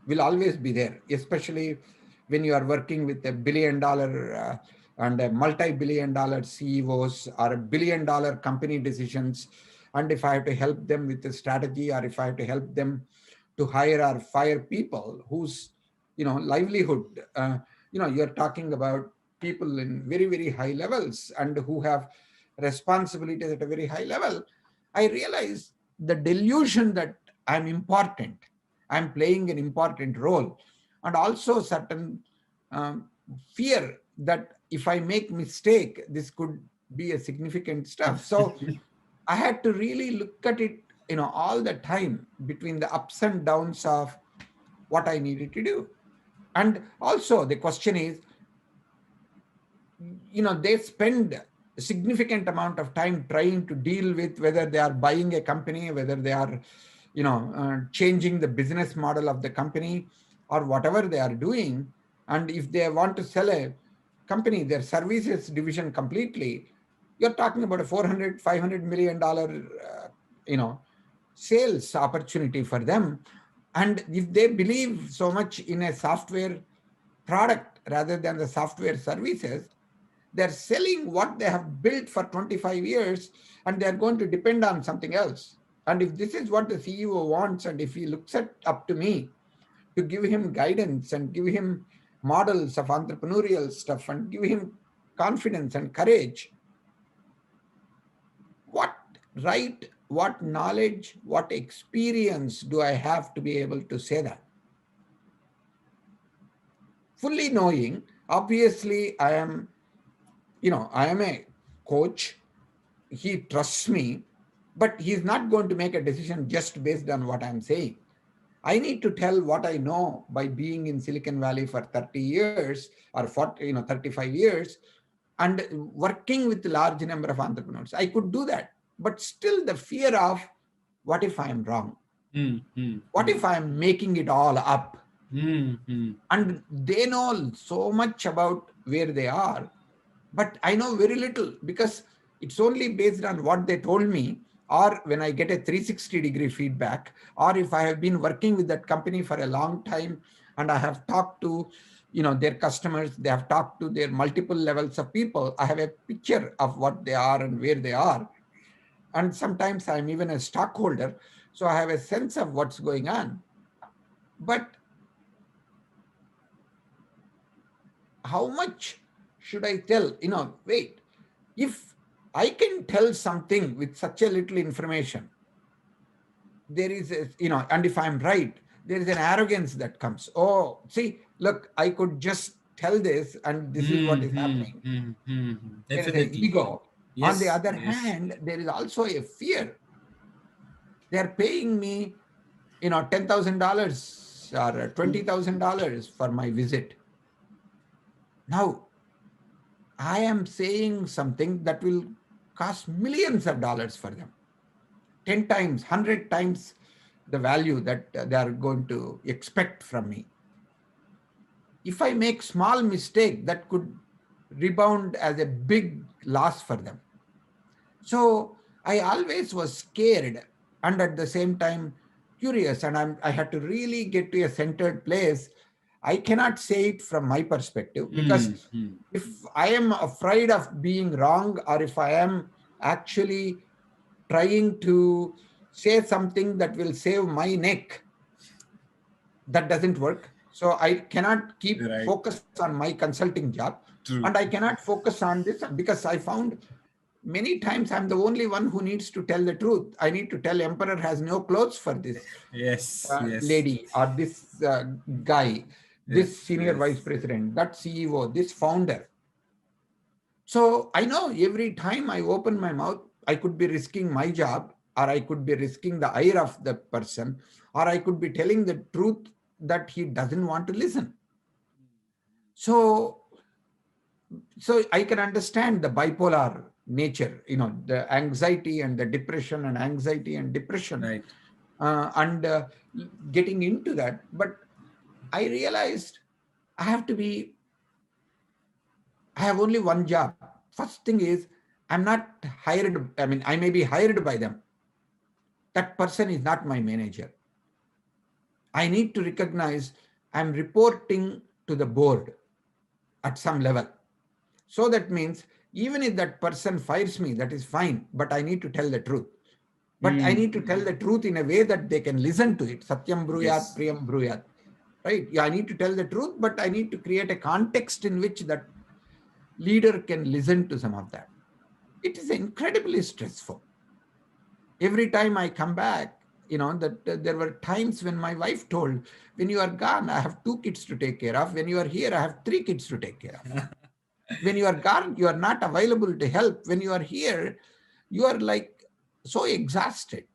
will always be there, especially when you are working with $1 billion and a multi-billion dollar CEOs or $1 billion company decisions. And if I have to help them with a strategy, or if I have to help them to hire or fire people whose livelihood, you're talking about people in very, very high levels and who have responsibilities at a very high level, I realize the delusion that I'm important, I'm playing an important role, and also certain um, fear that if I make mistake, this could be a significant stuff. So I had to really look at it, all the time between the ups and downs of what I needed to do. And also the question is, they spend a significant amount of time trying to deal with whether they are buying a company, whether they are, changing the business model of the company or whatever they are doing. And if they want to sell a company, their services division completely, you're talking about a 400, $500 million, sales opportunity for them. And if they believe so much in a software product rather than the software services, they're selling what they have built for 25 years and they're going to depend on something else. And if this is what the CEO wants, and if he looks up to me to give him guidance and give him models of entrepreneurial stuff and give him confidence and courage, what right, what knowledge, what experience do I have to be able to say that? Fully knowing, obviously, I am a coach. He trusts me, but he's not going to make a decision just based on what I'm saying. I need to tell what I know by being in Silicon Valley for 30 years or 40, 35 years and working with a large number of entrepreneurs. I could do that, but still the fear of what if I'm wrong? What if I'm making it all up? And they know so much about where they are, but I know very little because it's only based on what they told me, or when I get a 360-degree feedback, or if I have been working with that company for a long time and I have talked to their customers, they have talked to their multiple levels of people, I have a picture of what they are and where they are. And sometimes I'm even a stockholder, so I have a sense of what's going on. But how much should I tell? Wait, if I can tell something with such a little information, there is, and if I'm right, there is an arrogance that comes. Oh, see, look, I could just tell this and this is what is happening. There is an Definitely. ego. On the Yes, other yes. hand, there is also a fear. They're paying me, $10,000 or $20,000 for my visit. Now, I am saying something that will cost millions of dollars for them, 10 times, 100 times the value that they are going to expect from me. If I make small mistake, that could rebound as a big loss for them. So I always was scared and at the same time curious, and I had to really get to a centered place. I cannot say it from my perspective because if I am afraid of being wrong, or if I am actually trying to say something that will save my neck, that doesn't work. So I cannot keep Right. focus on my consulting job, and I True. cannot focus on this because I found many times I'm the only one who needs to tell the truth. I need to tell emperor has no clothes for this Yes, yes, lady or this guy, this yes, senior vice yes. president, that CEO, this founder. So I know every time I open my mouth, I could be risking my job, or I could be risking the ire of the person, or I could be telling the truth that he doesn't want to listen. So, so I can understand the bipolar nature, the anxiety and the depression and anxiety and depression, Right. and getting into that. But I realized I have to be, I have only one job. First thing is, I'm not hired. I mean, I may be hired by them. That person is not my manager. I need to recognize I'm reporting to the board at some level. So that means even if that person fires me, that is fine, but I need to tell the truth. But I need to tell the truth in a way that they can listen to it. Satyam bruyat, Yes. priyam bruyat. Right? Yeah, I need to tell the truth, but I need to create a context in which that leader can listen to some of that. it is incredibly stressful. Every time I come back, that there were times when my wife told, when you are gone, I have two kids to take care of. When you are here, I have three kids to take care of. When you are gone, you are not available to help. When you are here, you are like so exhausted,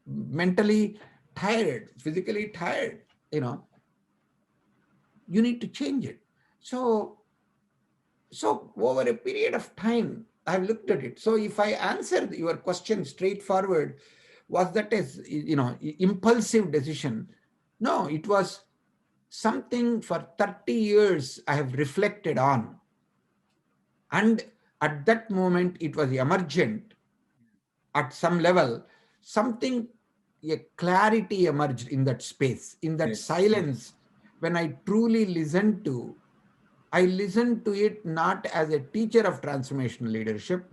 mentally tired, physically tired. You know, you need to change it. So, so over a period of time, I've looked at it. So if I answer your question straightforward, was that a impulsive decision? No, it was something for 30 years I have reflected on. And at that moment, it was emergent at some level. Something, a clarity emerged in that space, in that Yes, yes. silence, when I truly listened to. I listened to it not as a teacher of transformational leadership.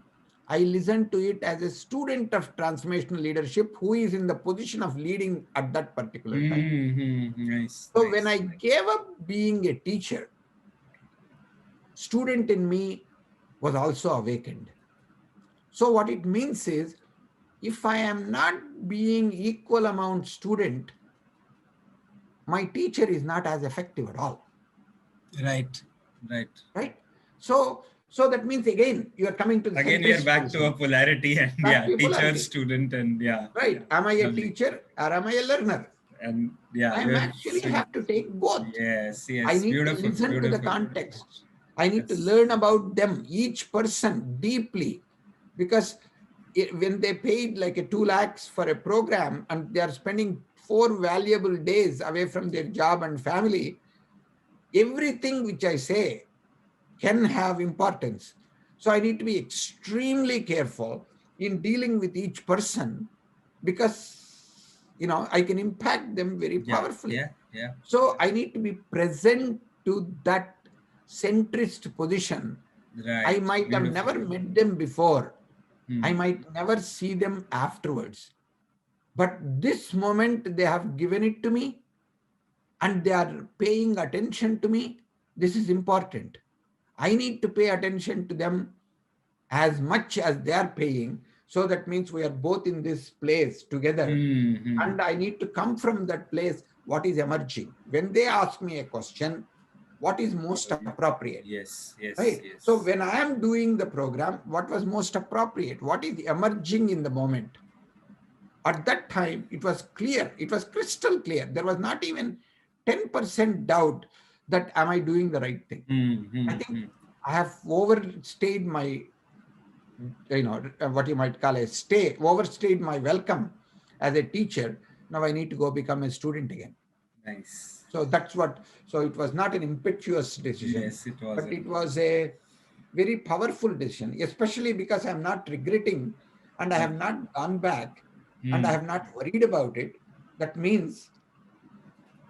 I listened to it as a student of transformational leadership who is in the position of leading at that particular time. Nice, So when nice. I gave up being a teacher, student in me was also awakened. So what it means is, if I am not being equal amount student, my teacher is not as effective at all. Right, right. Right? So that means again you are coming to the Again, we are centrist back to a position. polarity, and Back yeah, to teacher, polarity. student, and yeah, Right? Am I a lovely. teacher or am I a learner? And yeah, I am we're actually swing. have to take both. Yes, I yes, need to beautiful, listen to the beautiful. context. I need to learn That's about them, each person deeply, because when they paid like a 2 lakhs for a program and they are spending 4 valuable days away from their job and family, everything which I say can have importance. So I need to be extremely careful in dealing with each person, because I can impact them very yeah, powerfully. yeah, yeah. So I need to be present to that centrist position. I Right, might have beautiful. never met them before. I Hmm. might never see them afterwards. But this moment they have given it to me and they are paying attention to me. This is important. I need to pay attention to them as much as they are paying. So that means we are both in this place together. Hmm. And I need to come from that place, what is emerging. When they ask me a question, what is most appropriate? Yes, yes, Right? So yes. when I am doing the program, what was most appropriate? What is emerging in the moment? At that time, it was clear, it was crystal clear. There was not even 10% doubt that am I doing the right thing. I think I have overstayed my, what you might call a stay, overstayed my welcome as a teacher. Now I need to go become a student again. Nice. So that's what, so it was not an impetuous decision, Yes, it but wasn't. it was a very powerful decision, especially because I'm not regretting and I have not gone back and I Hmm. have not worried about it. That means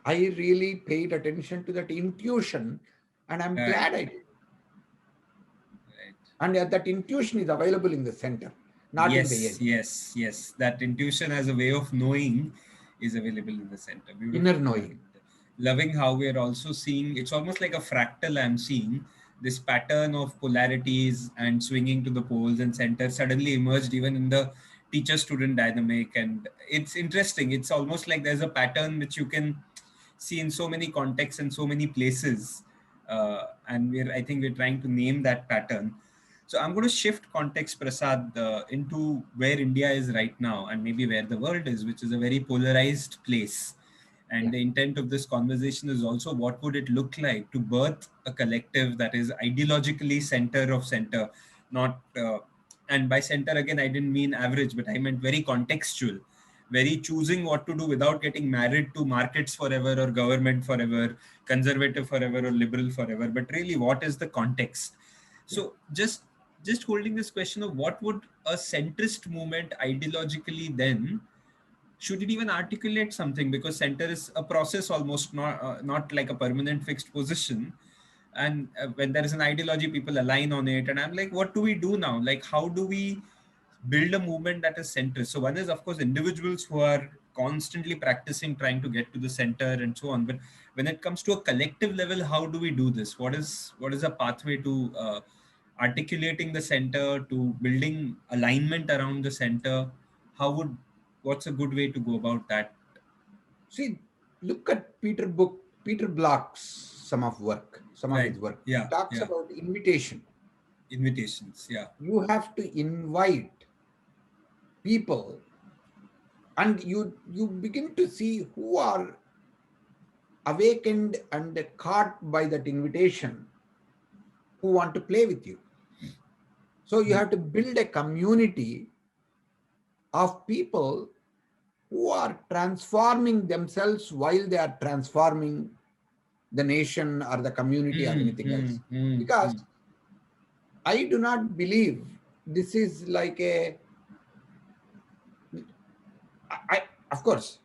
I really paid attention to that intuition and I'm Right, glad I did. right. And that intuition is available in the center, not in the Yes, edge. yes, yes. That intuition as a way of knowing is available in the center. Inner Beautiful. And knowing. loving how we're also seeing it's almost like a fractal. I'm seeing this pattern of polarities and swinging to the poles and center suddenly emerged even in the teacher student dynamic. And it's interesting. It's almost like there's a pattern which you can see in so many contexts and so many places. And I think we're trying to name that pattern. So I'm going to shift context, Prasad, into where India is right now and maybe where the world is, which is a very polarized place. And Yeah. the intent of this conversation is also what would it look like to birth a collective that is ideologically center of center, not, and by center again, I didn't mean average, but I meant very contextual, very choosing what to do without getting married to markets forever or government forever, conservative forever or liberal forever, but really what is the context. Yeah. So just holding this question of what would a centrist movement ideologically then, should it even articulate something, because center is a process almost, not like a permanent fixed position. And when there is an ideology, people align on it, and I'm like, what do we do now? Like, how do we build a movement that is centrist? So one is of course individuals who are constantly practicing trying to get to the center and so on, but when it comes to a collective level, how do we do this? What is a pathway to articulating the center to building alignment around the center, how would what's a good way to go about that? See, look at Peter Block's some of Right. his work. He Yeah. talks Yeah. about invitation. Invitations. Yeah. You have to invite people, and you begin to see who are awakened and caught by that invitation, who want to play with you. So you Hmm. have to build a community of people who are transforming themselves while they are transforming the nation or the community or Hmm. anything Hmm. else. Hmm. Because Hmm. I do not believe this is like I of course,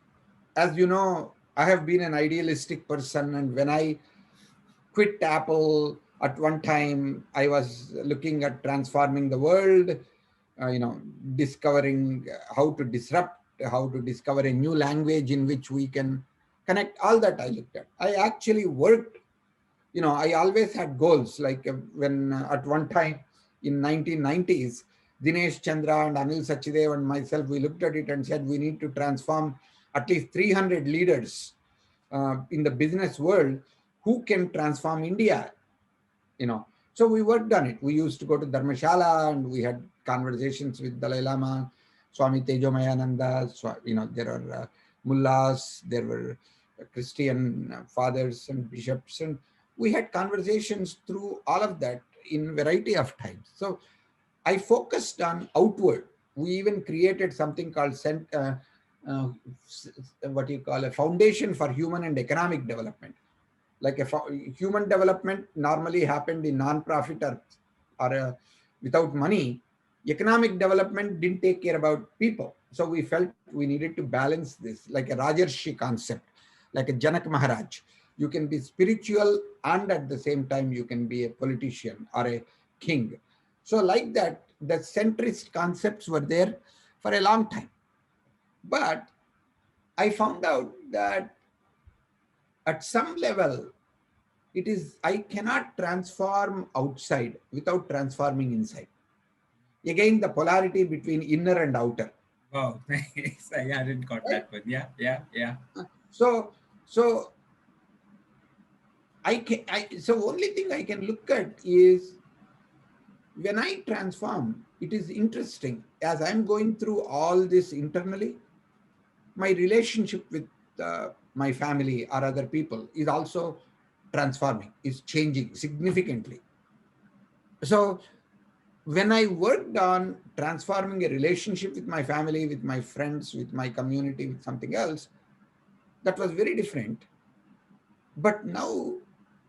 as you know, I have been an idealistic person, and when I quit Apple at one time, I was looking at transforming the world, discovering how to disrupt, how to discover a new language in which we can connect. All that I looked at. I actually worked. I always had goals. Like when at one time in 1990s, Dinesh Chandra and Anil Sachidev and myself, we looked at it and said we need to transform at least 300 leaders in the business world who can transform India. So we worked on it. We used to go to Dharmashala and we had conversations with Dalai Lama, Swami Tejomayananda. There are mullahs, there were Christian fathers and bishops, and we had conversations through all of that in variety of times. So I focused on outward. We even created something called uh, what you call a foundation for human and economic development. Like human development normally happened in non-profit or without money. Economic development didn't take care about people, so we felt we needed to balance this, like a Rajarshi concept, like a Janak Maharaj. You can be spiritual and at the same time you can be a politician or a king. So like that, the centrist concepts were there for a long time. But I found out that at some level, it is I cannot transform outside without transforming inside. Again, the polarity between inner and outer. Wow. Nice. I hadn't got Right? that one. Yeah. Yeah. Yeah. So so only thing I can look at is when I transform, it is interesting. As I'm going through all this internally, my relationship with my family or other people is also transforming, is changing significantly. So when I worked on transforming a relationship with my family, with my friends, with my community, with something else, that was very different. But now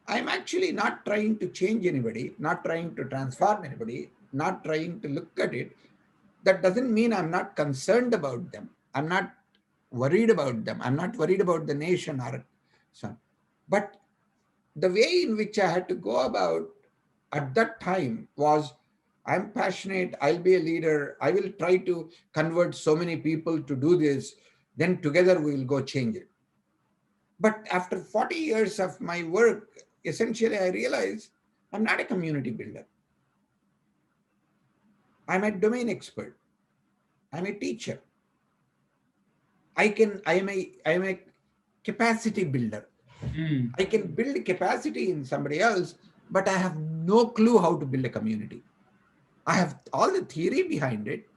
I'm actually not trying to change anybody, not trying to transform anybody, not trying to look at it. That doesn't mean I'm not concerned about them. I'm not worried about them. I'm not worried about the nation or so. But the way in which I had to go about at that time was I'm passionate, I'll be a leader, I will try to convert so many people to do this, then together we will go change it. But after 40 years of my work, essentially I realized I'm not a community builder. I'm a domain expert. I'm a teacher. I am a capacity builder. Hmm. I can build capacity in somebody else, but I have no clue how to build a community. I have all the theory behind it.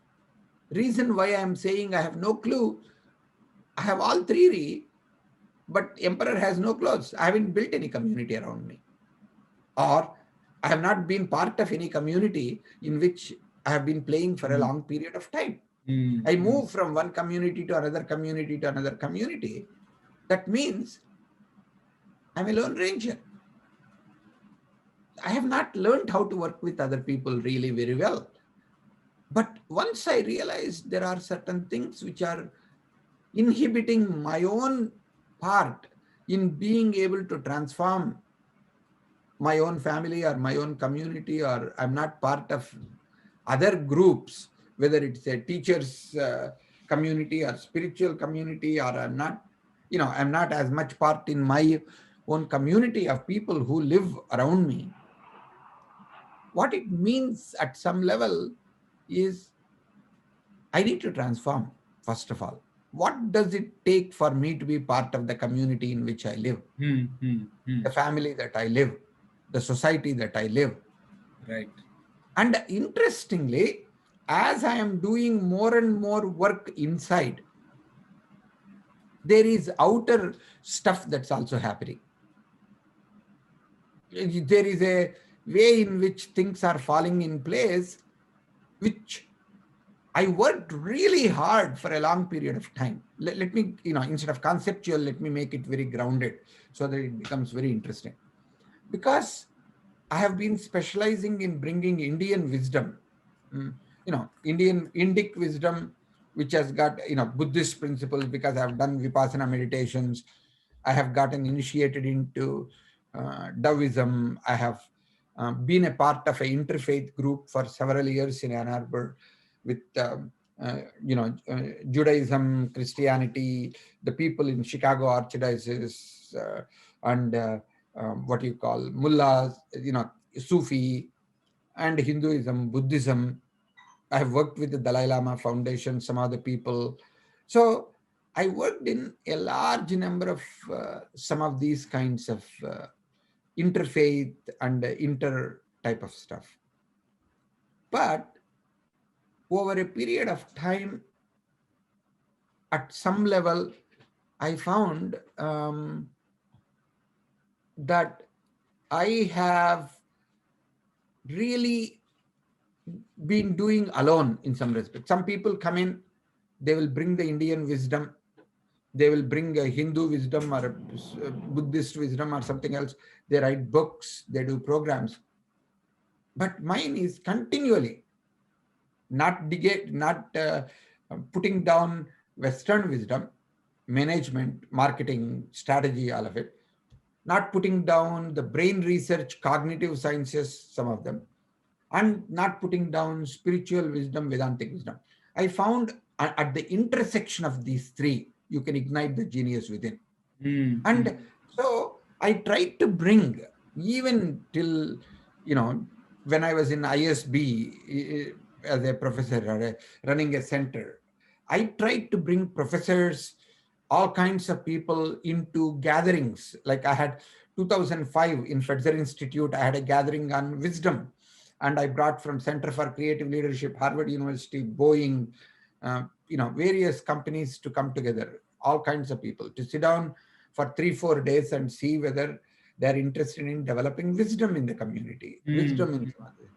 Reason why I am saying I have no clue, I have all theory, but emperor has no clothes. I haven't built any community around me. Or I have not been part of any community in which I have been playing for a Hmm. long period of time. Hmm. I Hmm. move from one community to another community to another community. That means I'm a lone ranger. I have not learned how to work with other people really very well. But once I realized there are certain things which are inhibiting my own part in being able to transform my own family or my own community, or I'm not part of other groups, whether it's a teachers community or spiritual community, or I'm not as much part in my own community of people who live around me. What it means at some level is I need to transform, first of all. What does it take for me to be part of the community in which I live, Hmm. Hmm. Hmm. the family that I live, the society that I live? Right. And interestingly, as I am doing more and more work inside, there is outer stuff that's also happening. There is a way in which things are falling in place, which I worked really hard for a long period of time. Let me, instead of conceptual, let me make it very grounded so that it becomes very interesting. Because I have been specializing in bringing Indian wisdom, mm, Indian Indic wisdom, which has got, Buddhist principles, because I have done Vipassana meditations. I have gotten initiated into Taoism. I have been a part of an interfaith group for several years in Ann Arbor with, Judaism, Christianity, the people in Chicago Archdiocese, and what you call mullahs, Sufi, and Hinduism, Buddhism. I have worked with the Dalai Lama Foundation, some other people. So I worked in a large number of some of these kinds of interfaith and inter type of stuff. But over a period of time, at some level, I found that I have really been doing alone in some respect. Some people come in, they will bring the Indian wisdom, they will bring a Hindu wisdom or a Buddhist wisdom or something else. They write books, they do programs. But mine is continually not putting down Western wisdom, management, marketing, strategy, all of it, not putting down the brain research, cognitive sciences, some of them, and not putting down spiritual wisdom, Vedantic wisdom. I found at the intersection of these three, you can ignite the genius within. Hmm. Hmm. And so I tried to bring, even till, when I was in ISB as a professor or running a center, I tried to bring professors, all kinds of people into gatherings. Like I had 2005 in Fetzer Institute, I had a gathering on wisdom. And I brought from Center for Creative Leadership, Harvard University, Boeing, various companies to come together, all kinds of people to sit down for 3 4 days and see whether they're interested in developing wisdom in the community, Hmm. wisdom in Swazi,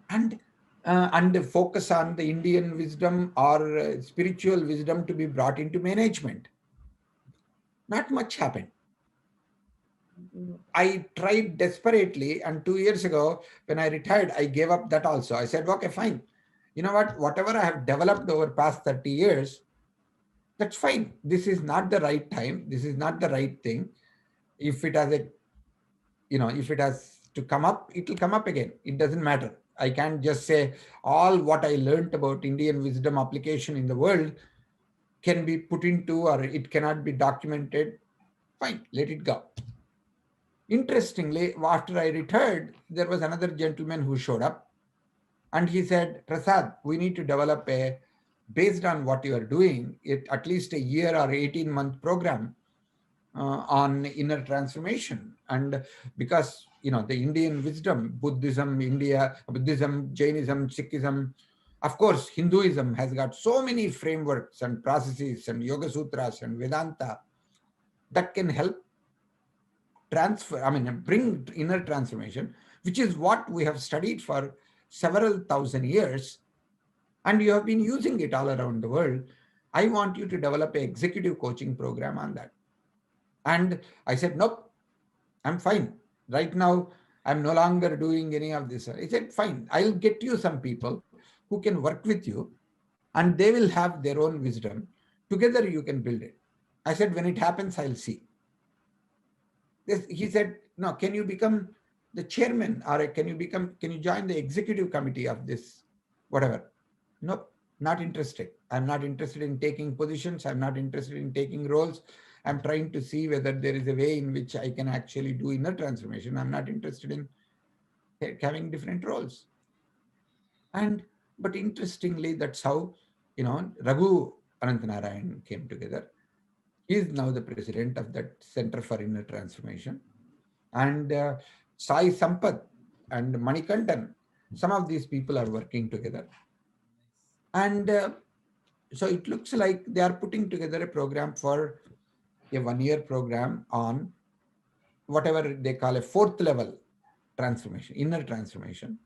and and focus on the Indian wisdom or spiritual wisdom to be brought into management. Not much happened. I tried desperately, and 2 years ago, when I retired, I gave up that also. I said, okay, fine. You know what? Whatever I have developed over past 30 years, that's fine. This is not the right time. This is not the right thing. If it has a, if it has to come up, it will come up again. It doesn't matter. I can't just say all what I learned about Indian wisdom application in the world can be put into, or it cannot be documented. Fine, let it go. Interestingly, after I retired, there was another gentleman who showed up and he said, Prasad, we need to develop a, based on what you are doing, at least a year or 18-month program on inner transformation. And because, the Indian wisdom, Buddhism, Buddhism, Jainism, Sikhism, of course, Hinduism has got so many frameworks and processes and Yoga Sutras and Vedanta that can help bring inner transformation, which is what we have studied for several thousand years, and you have been using it all around the world. I want you to develop an executive coaching program on that. And I said, nope, I'm fine. Right now, I'm no longer doing any of this. I said, fine, I'll get you some people who can work with you and they will have their own wisdom. Together, you can build it. I said, when it happens, I'll see. He said, no, can you become the chairman or can you join the executive committee of this, whatever? Nope, not interested. I'm not interested in taking positions. I'm not interested in taking roles. I'm trying to see whether there is a way in which I can actually do inner transformation. I'm not interested in having different roles. And but interestingly, that's how Raghu Anantanarayan came together. He is now the president of that Center for Inner Transformation. And Sai Sampath and Manikandan, some of these people are working together. And so it looks like they are putting together a program for a 1 year program on whatever they call a fourth level transformation, inner transformation.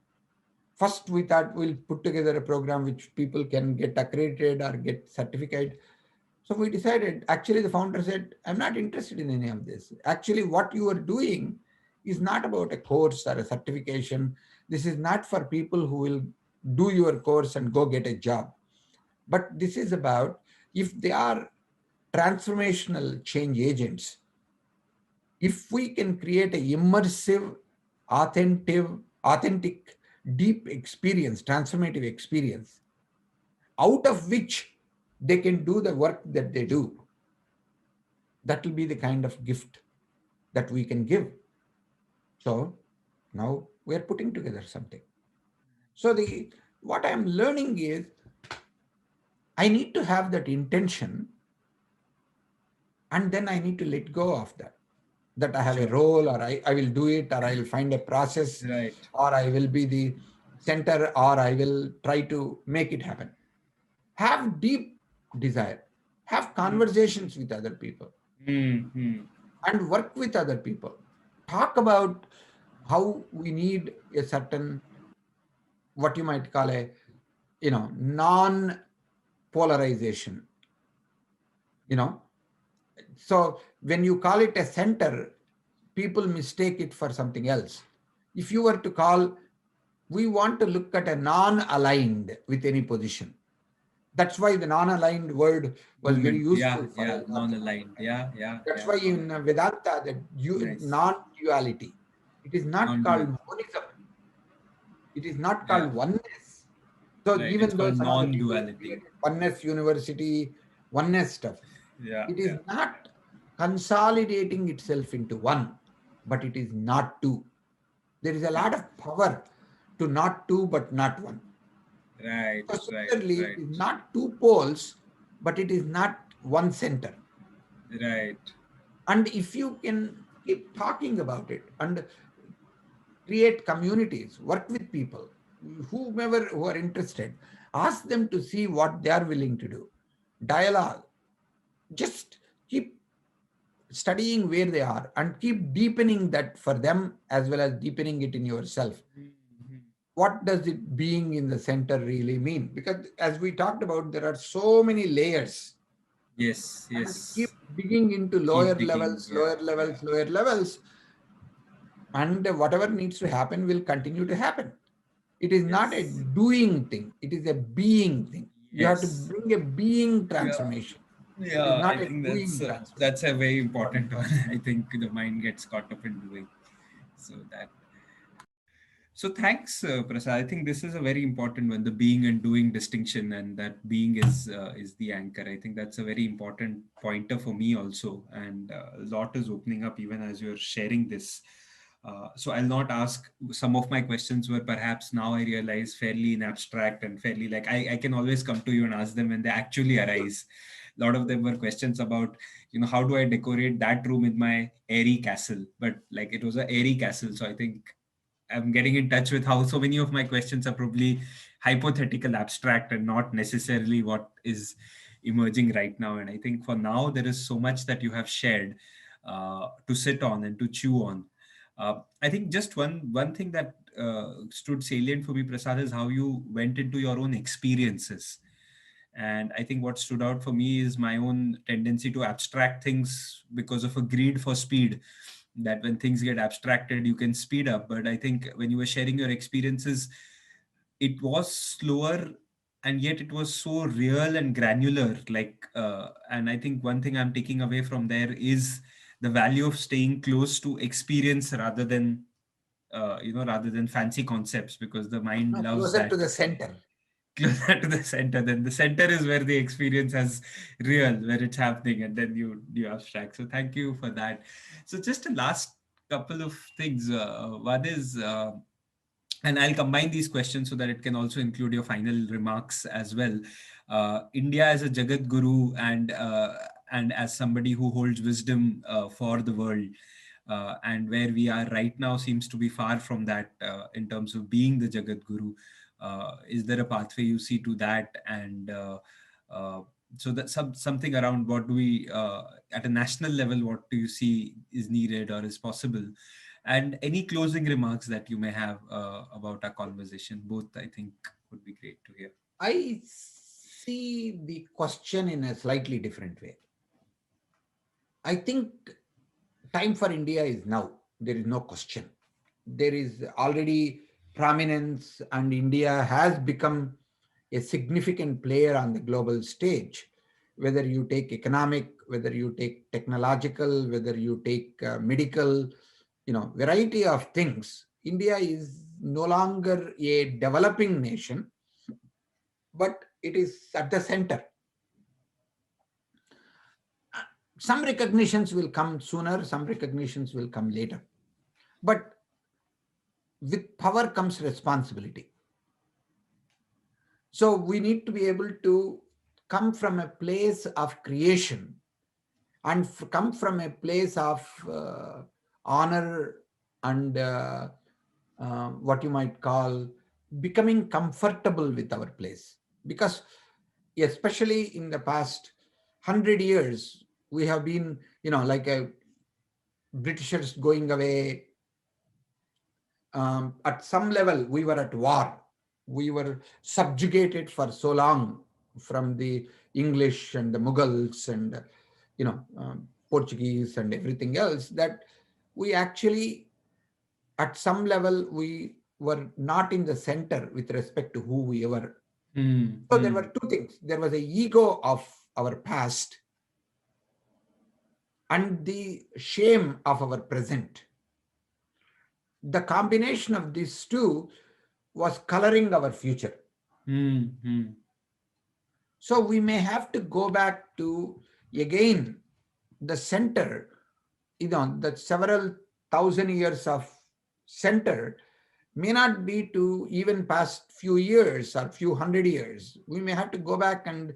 First, we thought we'll put together a program which people can get accredited or get certificate. So we decided, actually, the founder said, I'm not interested in any of this. Actually, what you are doing is not about a course or a certification. This is not for people who will do your course and go get a job. But this is about if they are transformational change agents, if we can create a immersive, authentic, deep experience, transformative experience, out of which they can do the work that they do, that will be the kind of gift that we can give. So now we are putting together something. So the what I'm learning is I need to have that intention, and then I need to let go of that I have a Sure. role, or I will do it, or I will find a process, Right. or I will be the center, or I will try to make it happen. Have deep desire, have conversations with other people, Mm-hmm. and work with other people. Talk about how we need a certain, what you might call a, non polarization, you know. So when you call it a center, people mistake it for something else. If you were to call, we want to look at a non-aligned with any position. That's why the non-aligned word was very Movement. Yeah, useful for a yeah. lot of Non-aligned. people. Yeah, yeah, That's yeah. why in Vedanta, that Nice. non-duality, it is not called Non-dual. monism. It is not Yeah. called oneness. So Right. It's even though called some of the people non-duality. created oneness university, oneness stuff, Yeah, it is yeah. not consolidating itself into one, but it is not two. There is a lot of power to not two, but not one. Right, So right, similarly, it right, is not two poles, but it is not one center. right. And if you can keep talking about it and create communities, work with people, whomever who are interested, ask them to see what they are willing to do. Dialogue. Just keep studying where they are and keep deepening that for them as well as deepening it in yourself. Mhm. What does it being in the center really mean? Because as we talked about, there are so many layers, Yes, and keep yes. digging into Keep digging. Yeah, yeah. lower levels, and whatever needs to happen will continue to happen. It is not a Yes, doing thing, it is a being thing. You have to yes. bring a being Yeah, transformation. It is yeah. I not a think doing transformation. that's a very important one. I think the mind gets caught up in doing. So that. So thanks, Prasad. I think this is a very important one, the being and doing distinction, and that being is the anchor. I think that's a very important pointer for me also, and a lot is opening up even as you're sharing this. So I'll not ask. Some of my questions were perhaps now I realize fairly in abstract and fairly like I can always come to you and ask them when they actually arise. A lot of them were questions about, how do I decorate that room in my airy castle? But like it was a airy castle, so I think I'm getting in touch with how so many of my questions are probably hypothetical, abstract, and not necessarily what is emerging right now. And I think for now, there is so much that you have shared to sit on and to chew on. I think just one thing that stood salient for me, Prasad, is how you went into your own experiences. And I think what stood out for me is my own tendency to abstract things because of a greed for speed, that when things get abstracted you can speed up. But I think when you were sharing your experiences, it was slower, and yet it was so real and granular, and I think one thing I'm taking away from there is the value of staying close to experience rather than fancy concepts, because the mind No, loves closer to that. the center. Closer to the center, then the center is where the experience has real, where it's happening, and then you abstract. So thank you for that. So just a last couple of things. One is And I'll combine these questions so that it can also include your final remarks as well. India as a Jagat Guru, and as somebody who holds wisdom for the world, and where we are right now seems to be far from that in terms of being the Jagat Guru. Is there a pathway you see to that? And uh, so that something around what do we at a national level, what do you see is needed or is possible? And any closing remarks that you may have about our conversation, both I think would be great to hear. I see the question in a slightly different way. I think time for India is now. There is no question. There is already prominence, and India has become a significant player on the global stage. Whether you take economic, whether you take technological, whether you take medical, variety of things. India is no longer a developing nation, but it is at the center. Some recognitions will come sooner, some recognitions will come later. But with power comes responsibility. So we need to be able to come from a place of creation and come from a place of honor and what you might call becoming comfortable with our place. Because especially in the past 100 years, we have been, like a Britishers going away. At some level, we were at war. We were subjugated for so long from the English and the Mughals and, Portuguese and everything else, that we actually, at some level, we were not in the center with respect to who we were. So there were two things. There was a ego of our past and the shame of our present. The combination of these two was coloring our future. So we may have to go back to, again, the center, the several thousand years of center may not be to even past few years or few hundred years. We may have to go back and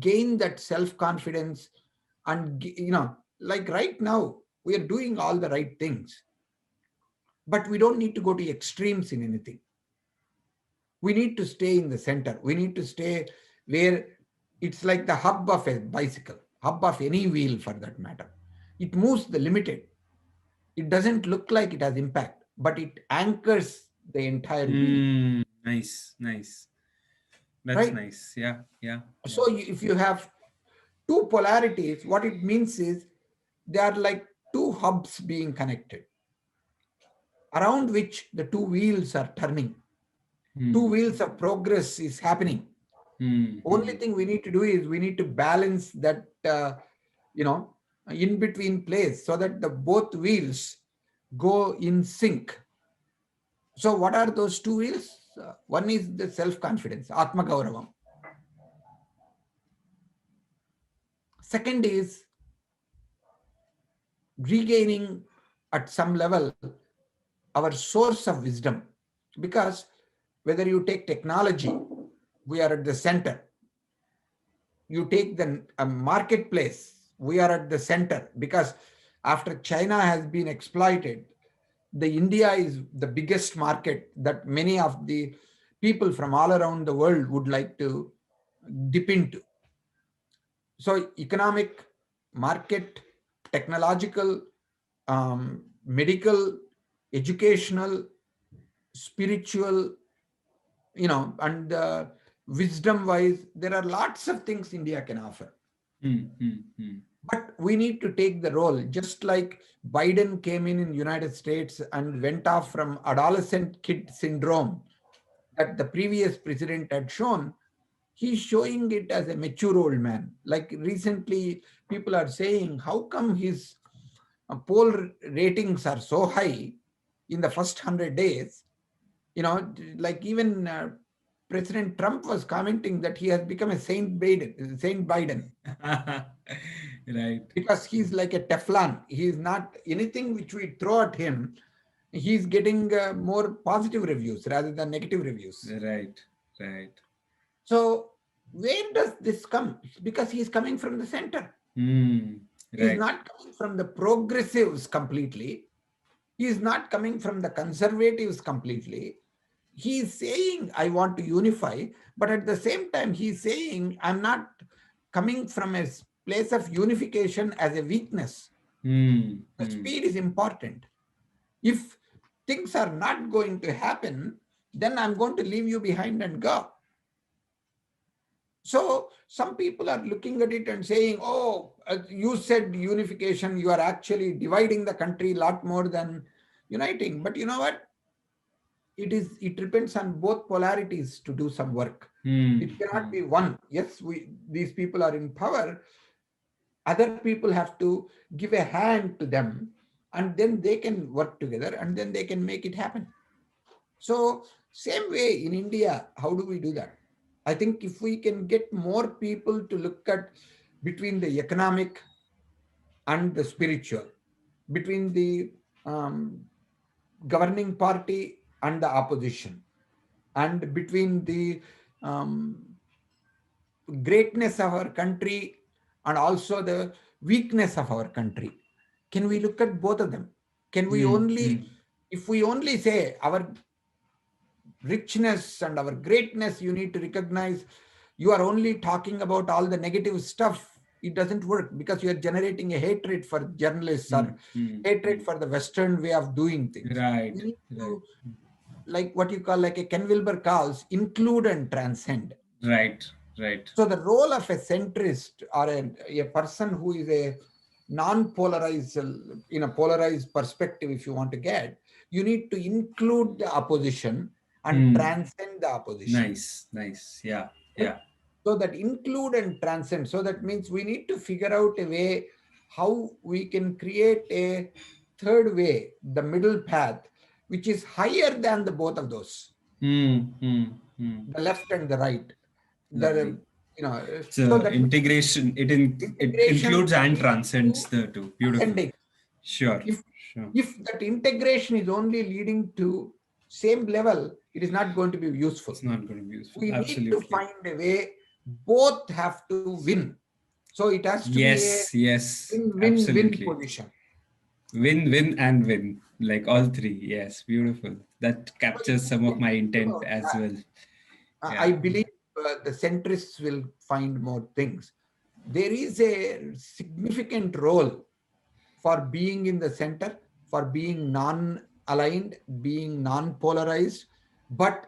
gain that self-confidence and, like right now, we are doing all the right things, but we don't need to go to extremes in anything. We need to stay in the center. We need to stay where it's like the hub of a bicycle, hub of any wheel for that matter. It moves the limited. It doesn't look like it has impact, but it anchors the entire wheel. Nice, nice. That's Right? nice. Yeah, yeah, yeah. So if you have two polarities, what it means is they are like two hubs being connected, around which the two wheels are turning. Two wheels of progress is happening. Only thing we need to do is we need to balance that, you know, in between place so that the both wheels go in sync. So what are those two wheels? One is the self-confidence, Atma Gauravam. Second is regaining at some level our source of wisdom. Because whether you take technology, we are at the center. You take the marketplace, we are at the center. Because after China has been exploited, the India is the biggest market that many of the people from all around the world would like to dip into. So economic, market, technological, medical, educational, spiritual, and wisdom wise, there are lots of things India can offer. But we need to take the role, just like Biden came in United States and went off from adolescent kid syndrome that the previous president had shown. He's showing it as a mature old man. Like recently, people are saying, how come his poll ratings are so high in the first 100 days? Like even President Trump was commenting that he has become a Saint Biden. Right. Because he's like a Teflon. He is not anything which we throw at him. he's getting more positive reviews rather than negative reviews. Right. Right. So where does this come? Because he's coming from the center. Hmm. He's Right. not coming from the progressives completely. He is not coming from the conservatives completely. He is saying, I want to unify, but at the same time, he is saying, I'm not coming from a place of unification as a weakness. Hmm. The Hmm. speed is important. If things are not going to happen, then I'm going to leave you behind and go. So some people are looking at it and saying, oh, you said unification, you are actually dividing the country a lot more than uniting. But you know what? It depends on both polarities to do some work. Hmm. It cannot Hmm. be one. Yes, these people are in power. Other people have to give a hand to them, and then they can work together, and then they can make it happen. So, same way in India, how do we do that? I think if we can get more people to look at between the economic and the spiritual, between the um, governing party and the opposition, and between the um, greatness of our country and also the weakness of our country, can we look at both of them? Can we Hmm. only, Hmm. if we only say our richness and our greatness you need to recognize, you are only talking about all the negative stuff, it doesn't work, because you are generating a hatred for journalists Hmm. or Hmm. hatred Hmm. for the western way of doing things. We Right. need Right. to, like what you call, like a Ken Wilber calls, include and transcend. Right. Right. So the role of a centrist or a person who is a non-polarized, in a polarized perspective, if you want to get, you need to include the opposition and Hmm. transcend the opposition. Nice. Nice. Yeah. Right? Yeah. So that include and transcend. So that means we need to figure out a way how we can create a third way, the middle path, which is higher than the both of those, Hmm. Hmm. Hmm. the left and the right. Lovely. So So that means integration, it integration includes and leads transcends to the two. Beautiful. ascending. Sure. If Sure. if that integration is only leading to same level, it is not going to be useful. It's not going to be useful. We need to Absolutely. find a way both have to win. So it has to be a Yes. Yes. win-win-win Absolutely. position. Win, win, and win. Like all three. Yes. Beautiful. That So if captures we some of can my think intent about as that, well. I Yeah. believe the centrists will find more things. There is a significant role for being in the center, for being non aligned, being non polarized, but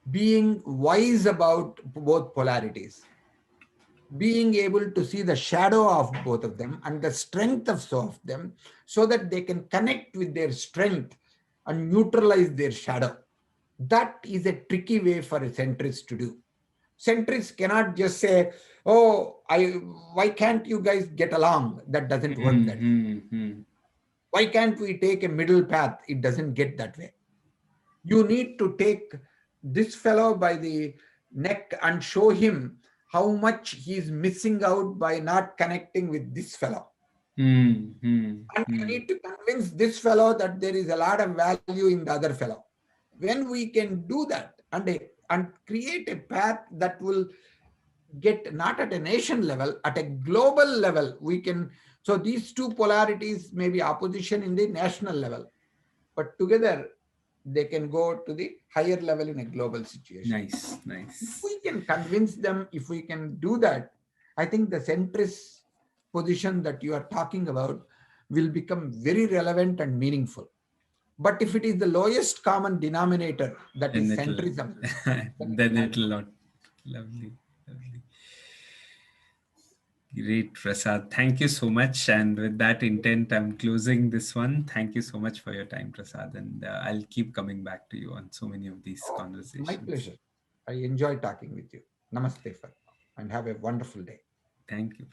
being wise about both polarities, being able to see the shadow of both of them and the strength of so of them, so that they can connect with their strength and neutralize their shadow. That is a tricky way for a centrist to do. Centrists cannot just say, oh, why can't you guys get along? That doesn't work Hmm. that way. Hmm. Hmm. Why can't we take a middle path? It doesn't get that way. You need to take this fellow by the neck and show him how much he's missing out by not connecting with this fellow. Hmm. Hmm. And you Hmm. need to convince this fellow that there is a lot of value in the other fellow. When we can do that and create a path that will get not at a nation level, at a global level, we can. So these two polarities may be opposition in the national level, but together they can go to the higher level in a global situation. Nice. If Nice. we can convince them, if we can do that, I think the centrist position that you are talking about will become very relevant and meaningful. But if it is the lowest common denominator, that Then is it'll, centrism, then it then will not it'll work. not. Lovely. Lovely. Great, Prasad. Thank you so much. And with that intent, I'm closing this one. Thank you so much for your time, Prasad. And I'll keep coming back to you on so many of these Oh, my conversations. pleasure. I enjoy talking with you. Namaste for now, and have a wonderful day. Thank you.